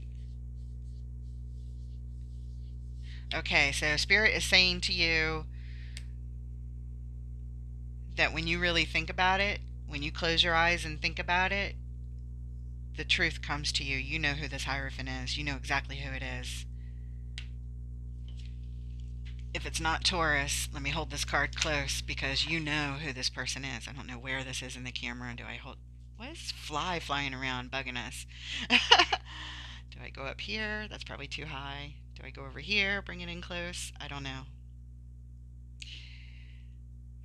Okay, so Spirit is saying to you that when you really think about it, when you close your eyes and think about it, the truth comes to you. You know who this Hierophant is. You know exactly who it is. If it's not Taurus, let me hold this card close because you know who this person is. I don't know where this is in the camera. Do I hold... What is fly flying around bugging us? Do I go up here? That's probably too high. Do I go over here, bring it in close? I don't know.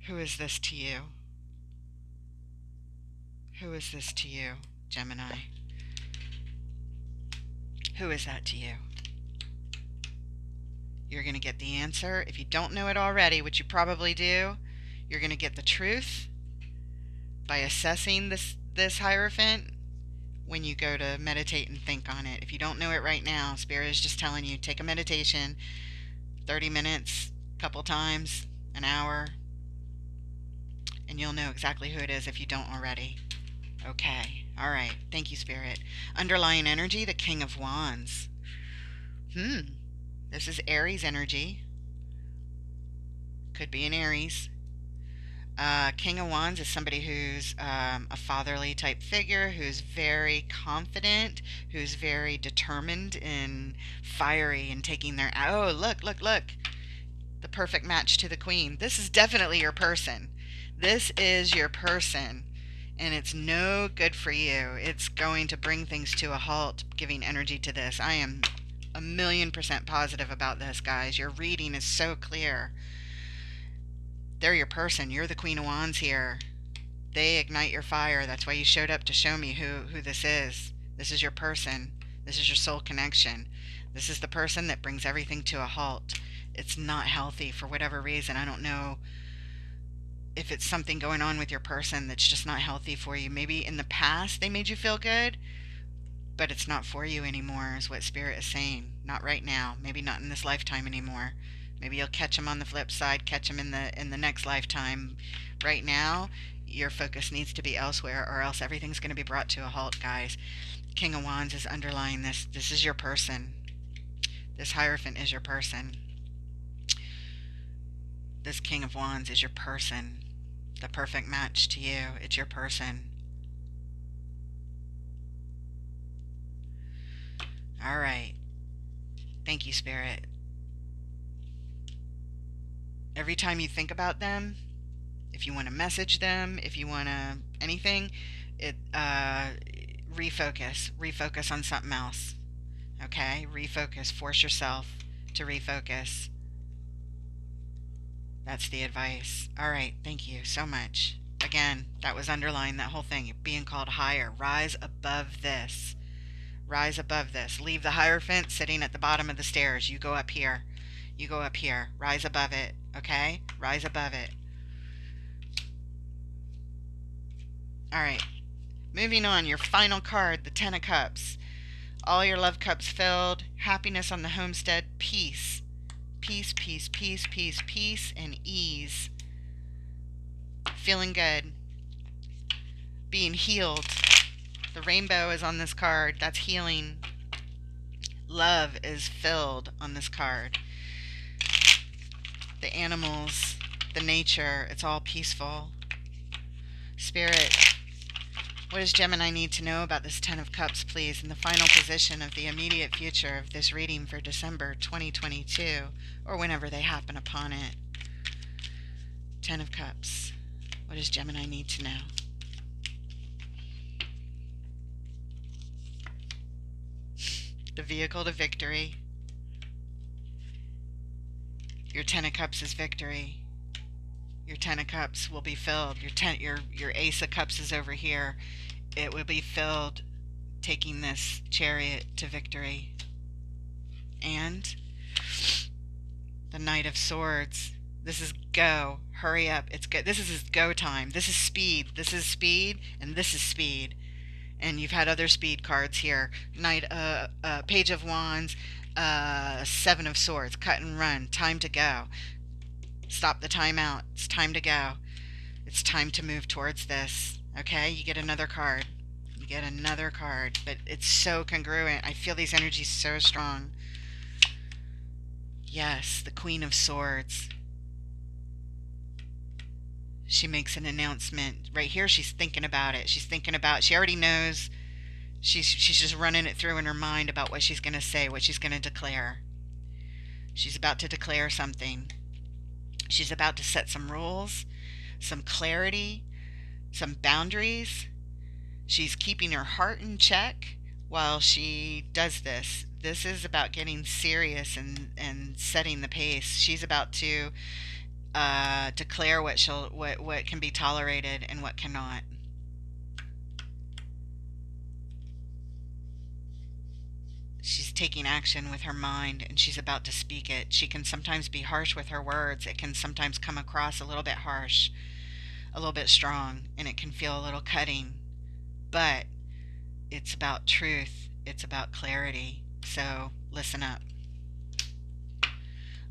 Who is this to you? Who is this to you, Gemini? Who is that to you? You're going to get the answer. If you don't know it already, which you probably do, you're going to get the truth by assessing this Hierophant when you go to meditate and think on it. If you don't know it right now, Spirit is just telling you, take a meditation, 30 minutes, a couple times, an hour, and you'll know exactly who it is if you don't already. Okay. All right. Thank you, Spirit. Underlying energy, the King of Wands. This is Aries energy. Could be an Aries. King of Wands is somebody who's a fatherly type figure, who's very confident, who's very determined and fiery and taking their... Oh, look. The perfect match to the Queen. This is definitely your person. This is your person. And it's no good for you. It's going to bring things to a halt, giving energy to this. I am 1,000,000% positive about this, guys. Your reading is so clear. They're your person. You're the Queen of Wands here. They ignite your fire. That's why you showed up to show me who this is. This is your person. This is your soul connection. This is the person that brings everything to a halt. It's not healthy for whatever reason. I don't know if it's something going on with your person that's just not healthy for you. Maybe in the past they made you feel good, but it's not for you anymore is what Spirit is saying. Not right now. Maybe not in this lifetime anymore. Maybe you'll catch them on the flip side, catch them in the next lifetime. Right now, your focus needs to be elsewhere, or else everything's going to be brought to a halt, guys. King of Wands is underlying this. This is your person. This Hierophant is your person. This King of Wands is your person. The perfect match to you. It's your person. All right. Thank you, Spirit. Every time you think about them, if you want to message them, if you want to anything, refocus on something else. Okay? Refocus. Force yourself to refocus. That's the advice. All right. Thank you so much. Again, that was underlying that whole thing. Being called higher. Rise above this. Rise above this. Leave the Hierophant sitting at the bottom of the stairs. You go up here. You go up here. Rise above it. Okay? Rise above it. All right. Moving on. Your final card, the Ten of Cups. All your love cups filled. Happiness on the homestead. Peace. Peace, peace, peace, peace, peace, and ease. Feeling good. Being healed. The rainbow is on this card. That's healing. Love is filled on this card. The animals, the nature, it's all peaceful. Spirit, what does Gemini need to know about this Ten of Cups, please, in the final position of the immediate future of this reading for December 2022, or whenever they happen upon it? Ten of Cups. What does Gemini need to know? The vehicle to victory. Your Ten of Cups is victory. Your Ten of Cups will be filled. Your Ace of Cups is over here. It will be filled, taking this chariot to victory. And the Knight of Swords. This is go. Hurry up. It's go. This is go time. This is speed. This is speed, and this is speed. And you've had other speed cards here. Page of Wands, Seven of Swords. Cut and run. Time to go. Stop the timeout. It's time to go. It's time to move towards this. Okay? You get another card. You get another card. But it's so congruent. I feel these energies so strong. Yes, the Queen of Swords. She makes an announcement. Right here, she's thinking about it. She already knows. She's just running it through in her mind about what she's going to say, what she's going to declare. She's about to declare something. She's about to set some rules, some clarity, some boundaries. She's keeping her heart in check while she does this. This is about getting serious and setting the pace. She's about to declare what can be tolerated and what cannot. She's taking action with her mind, and she's about to speak it. She can sometimes be harsh with her words. It can sometimes come across a little bit harsh, a little bit strong, and it can feel a little cutting. But it's about truth. It's about clarity. So listen up.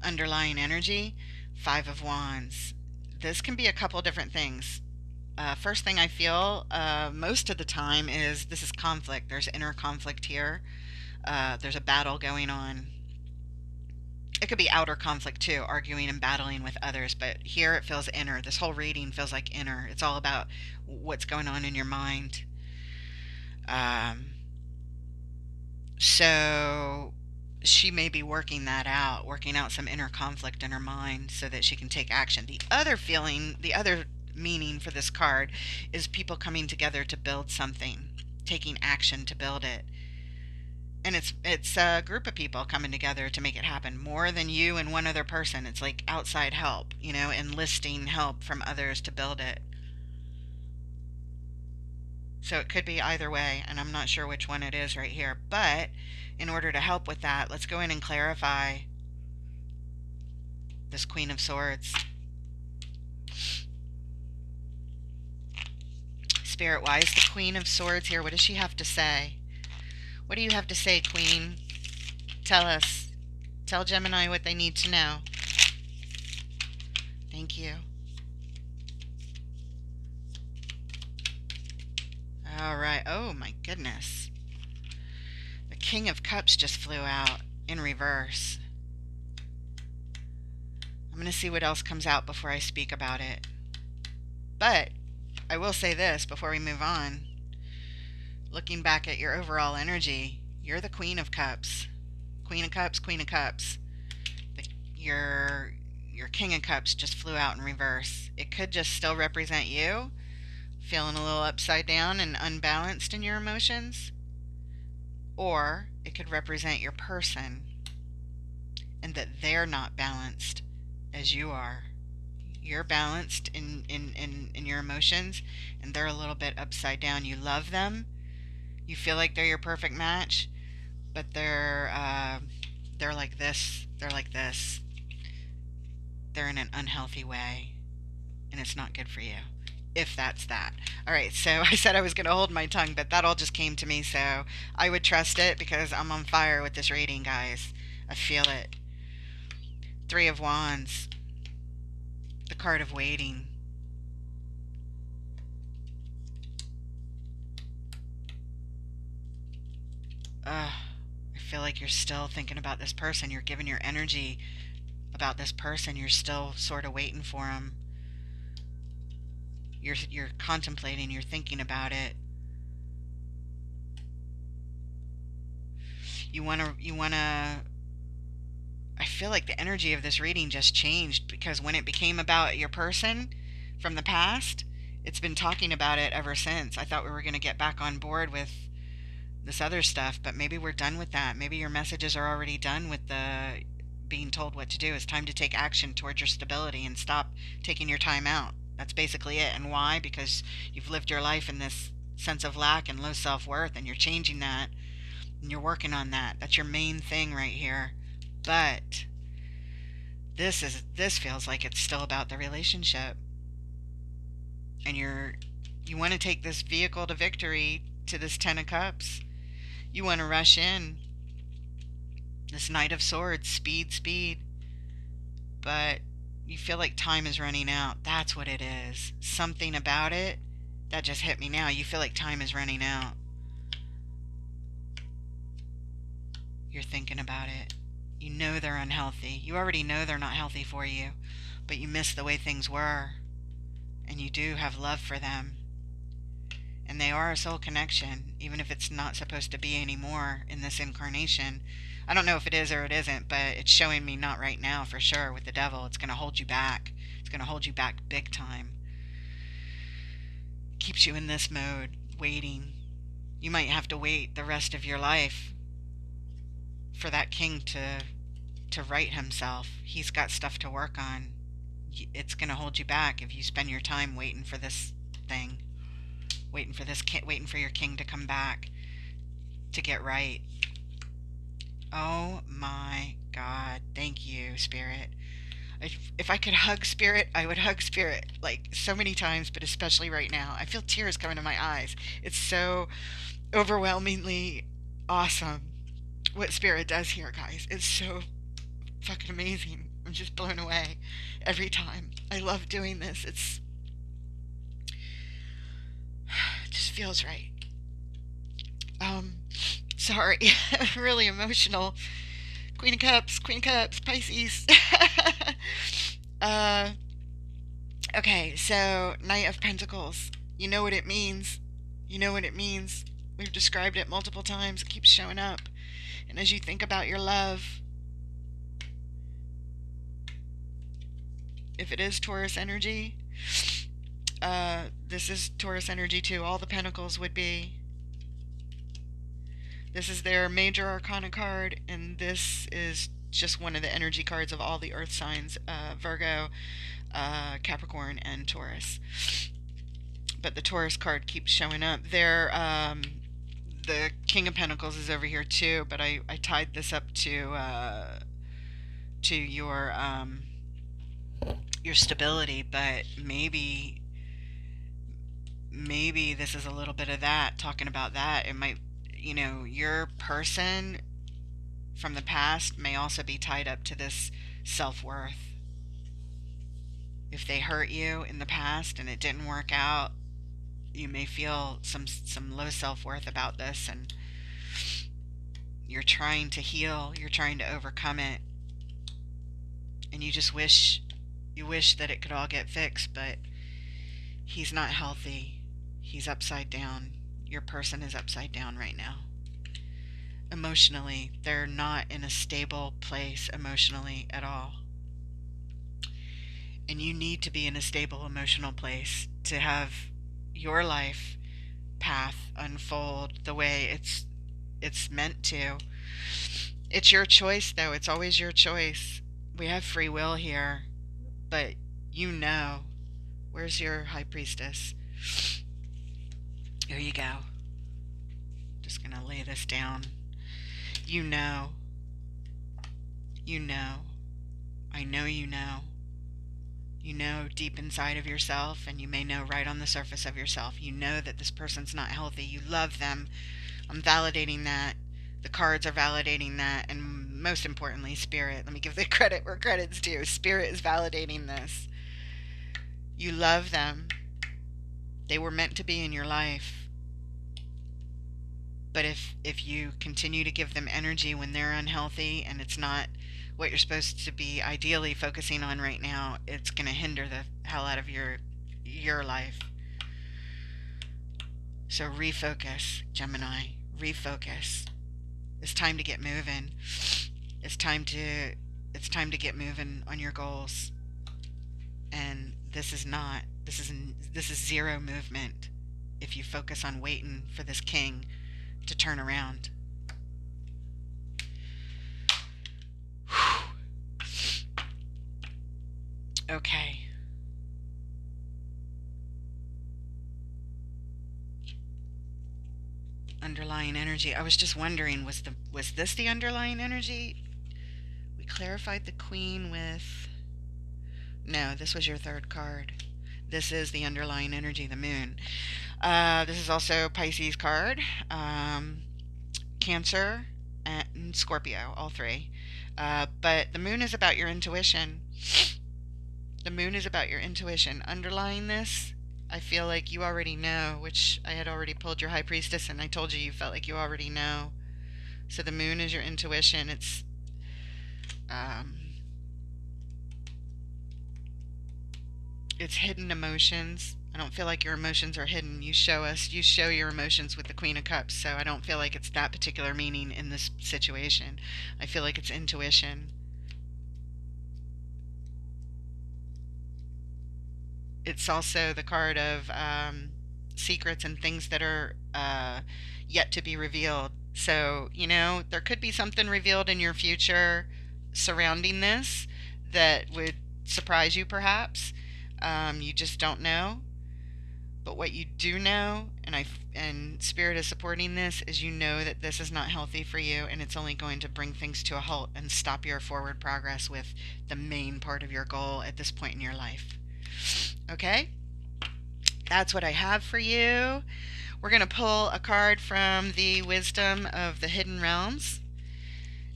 Underlying energy, Five of Wands. This can be a couple different things. First thing I feel most of the time is this is conflict. There's inner conflict here. There's a battle going on. It could be outer conflict too, arguing and battling with others, but here it feels inner. This whole reading feels like inner. It's all about what's going on in your mind. So she may be working that out, working out some inner conflict in her mind so that she can take action. The other feeling, the other meaning for this card is people coming together to build something, taking action to build it. And it's a group of people coming together to make it happen, more than you and one other person. It's like outside help, enlisting help from others to build it. So it could be either way, and I'm not sure which one it is right here. But in order to help with that, let's go in and clarify this Queen of Swords. Spirit, why is the Queen of Swords here? What does she have to say? What do you have to say, Queen? Tell us. Tell Gemini what they need to know. Thank you. All right. Oh, my goodness. The King of Cups just flew out in reverse. I'm going to see what else comes out before I speak about it. But I will say this before we move on. Looking back at your overall energy, you're the Queen of Cups. Queen of Cups, Queen of Cups. The, your your King of Cups just flew out in reverse. It could just still represent you, feeling a little upside down and unbalanced in your emotions, or it could represent your person and that they're not balanced as you are. You're balanced in your emotions, and they're a little bit upside down. You love them. You feel like they're your perfect match, but they're like this. They're like this. They're in an unhealthy way, and it's not good for you. If that's that. All right, so I said I was going to hold my tongue, but that all just came to me, so I would trust it because I'm on fire with this reading, guys. I feel it. Three of Wands, the card of waiting. I feel like you're still thinking about this person. You're giving your energy about this person. You're still sort of waiting for them. You're contemplating. You're thinking about it. You wanna. I feel like the energy of this reading just changed because when it became about your person from the past, it's been talking about it ever since. I thought we were going to get back on board with this other stuff, but maybe we're done with that. Maybe your messages are already done with the being told what to do. It's time to take action towards your stability and stop taking your time out. That's basically it. And why? Because you've lived your life in this sense of lack and low self-worth, and you're changing that, and you're working on that. That's your main thing right here. But this feels like it's still about the relationship, and you want to take this vehicle to victory, to this Ten of Cups. You want to rush in. This Knight of Swords, speed, speed. But you feel like time is running out. That's what it is. Something about it that just hit me now. You feel like time is running out. You're thinking about it. You know they're unhealthy. You already know they're not healthy for you, but you miss the way things were. And you do have love for them. And they are a soul connection, even if it's not supposed to be anymore in this incarnation. I don't know if it is or it isn't, but it's showing me not right now for sure with the devil. It's going to hold you back. It's going to hold you back big time. Keeps you in this mode, waiting. You might have to wait the rest of your life for that king to right himself. He's got stuff to work on. It's going to hold you back if you spend your time waiting for this thing. Waiting for your king to come back to get right. Oh my God. Thank you, Spirit. If I could hug Spirit, I would hug Spirit like so many times, but especially right now. I feel tears coming to my eyes. It's so overwhelmingly awesome what Spirit does here, guys. It's so fucking amazing. I'm just blown away every time. I love doing this. It just feels right. Sorry. Really emotional. Queen of Cups, Pisces. uh, okay, so Knight of Pentacles. You know what it means. You know what it means. We've described it multiple times. It keeps showing up. And as you think about your love, if it is Taurus energy, this is Taurus energy too. All the Pentacles would be. This is their major arcana card, and this is just one of the energy cards of all the earth signs, Virgo, Capricorn, and Taurus. But the Taurus card keeps showing up. The King of Pentacles is over here too, but I tied this up to your stability, but maybe this is a little bit of that, talking about that. It might, your person from the past may also be tied up to this self-worth. If they hurt you in the past and it didn't work out, you may feel some low self-worth about this, and you're trying to heal, you're trying to overcome it, and you wish that it could all get fixed, but he's not healthy. He's upside down. Your person is upside down right now. emotionally. They're not in a stable place emotionally at all. And you need to be in a stable emotional place to have your life path unfold the way it's meant to. It's your choice though. It's always your choice. We have free will here, but you know. Where's your high priestess? Here you go. Just gonna lay this down. You know. You know. I know you know. You know deep inside of yourself, and you may know right on the surface of yourself. You know that this person's not healthy. You love them. I'm validating that. The cards are validating that. And most importantly, Spirit. Let me give the credit where credit's due. Spirit is validating this. You love them. They were meant to be in your life. But if you continue to give them energy when they're unhealthy and it's not what you're supposed to be ideally focusing on right now, it's going to hinder the hell out of your life. So refocus, Gemini. Refocus. It's time to get moving. It's time to get moving on your goals. And this is zero movement if you focus on waiting for this king to turn around. Okay. Underlying energy. I was just wondering, was this the underlying energy? We clarified the queen with... No, this was your third card. This is the underlying energy, the moon. This is also Pisces card. Cancer and Scorpio, all three. But the moon is about your intuition. The moon is about your intuition. Underlying this, I feel like you already know, which I had already pulled your high priestess and I told you felt like you already know. So the moon is your intuition. It's hidden emotions. I don't feel like your emotions are hidden. You show your emotions with the Queen of Cups, so I don't feel like it's that particular meaning in this situation. I feel like it's intuition. It's also the card of secrets and things that are yet to be revealed. So, there could be something revealed in your future surrounding this that would surprise you, perhaps. You just don't know. But what you do know, and Spirit is supporting this, is you know that this is not healthy for you, and it's only going to bring things to a halt and stop your forward progress with the main part of your goal at this point in your life. Okay? That's what I have for you. We're going to pull a card from the Wisdom of the Hidden Realms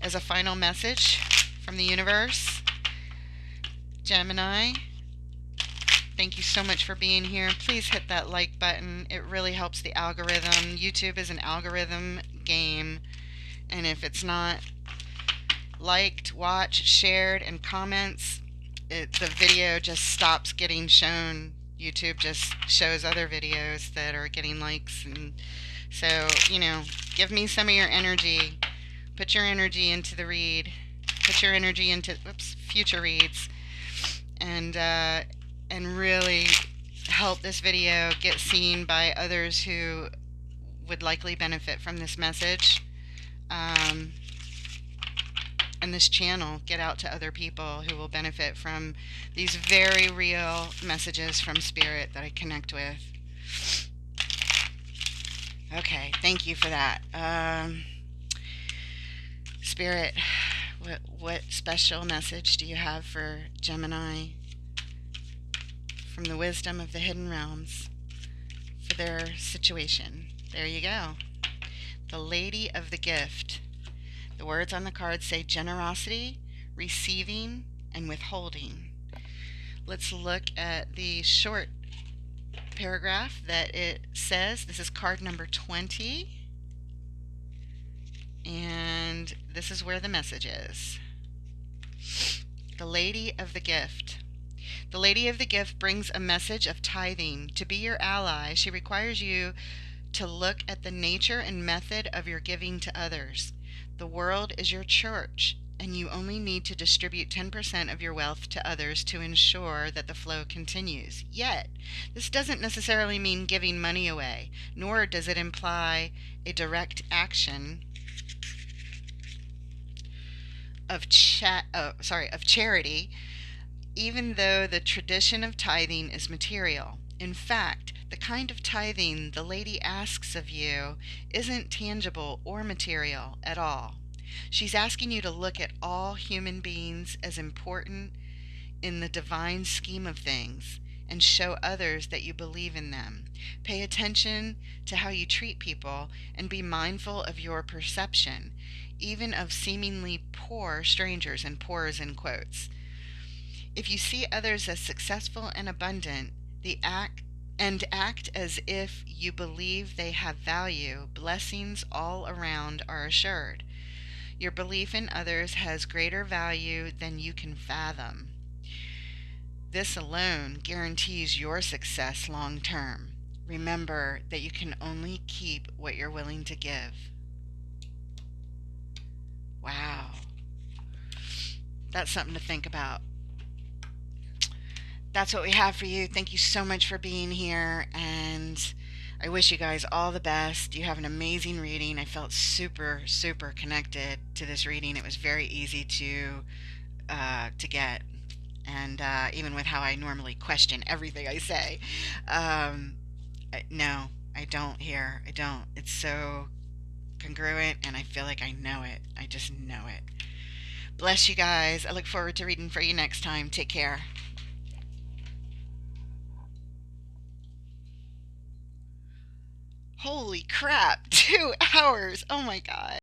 as a final message from the universe. Gemini, thank you so much for being here. Please hit that like button. It really helps the algorithm. YouTube is an algorithm game, and if it's not liked, watched, shared, and comments, the video just stops getting shown. YouTube just shows other videos that are getting likes, and so, give me some of your energy. Put your energy into the read. Put your energy into future reads, and really help this video get seen by others who would likely benefit from this message. And this channel get out to other people who will benefit from these very real messages from Spirit that I connect with. Okay, thank you for that. Spirit, what special message do you have for Gemini from the Wisdom of the Hidden Realms for their situation? There you go. The Lady of the Gift. The words on the card say generosity, receiving, and withholding. Let's look at the short paragraph that it says. This is card number 20. And this is where the message is. The Lady of the Gift. The Lady of the Gift brings a message of tithing. To be your ally, she requires you to look at the nature and method of your giving to others. The world is your church, and you only need to distribute 10% of your wealth to others to ensure that the flow continues. Yet, this doesn't necessarily mean giving money away, nor does it imply a direct action of charity, even though the tradition of tithing is material. In fact, the kind of tithing the lady asks of you isn't tangible or material at all. She's asking you to look at all human beings as important in the divine scheme of things and show others that you believe in them. Pay attention to how you treat people and be mindful of your perception, even of seemingly poor strangers, and poor is in quotes. If you see others as successful and abundant, act as if you believe they have value, blessings all around are assured. Your belief in others has greater value than you can fathom. This alone guarantees your success long term. Remember that you can only keep what you're willing to give. Wow. That's something to think about. That's what we have for you. Thank you so much for being here, and I wish you guys all the best. You have an amazing reading. I felt super, super connected to this reading. It was very easy to get, and even with how I normally question everything I say, no, I don't here. I don't. It's so congruent, and I feel like I know it. I just know it. Bless you guys. I look forward to reading for you next time. Take care. Holy crap, 2 hours. Oh my God.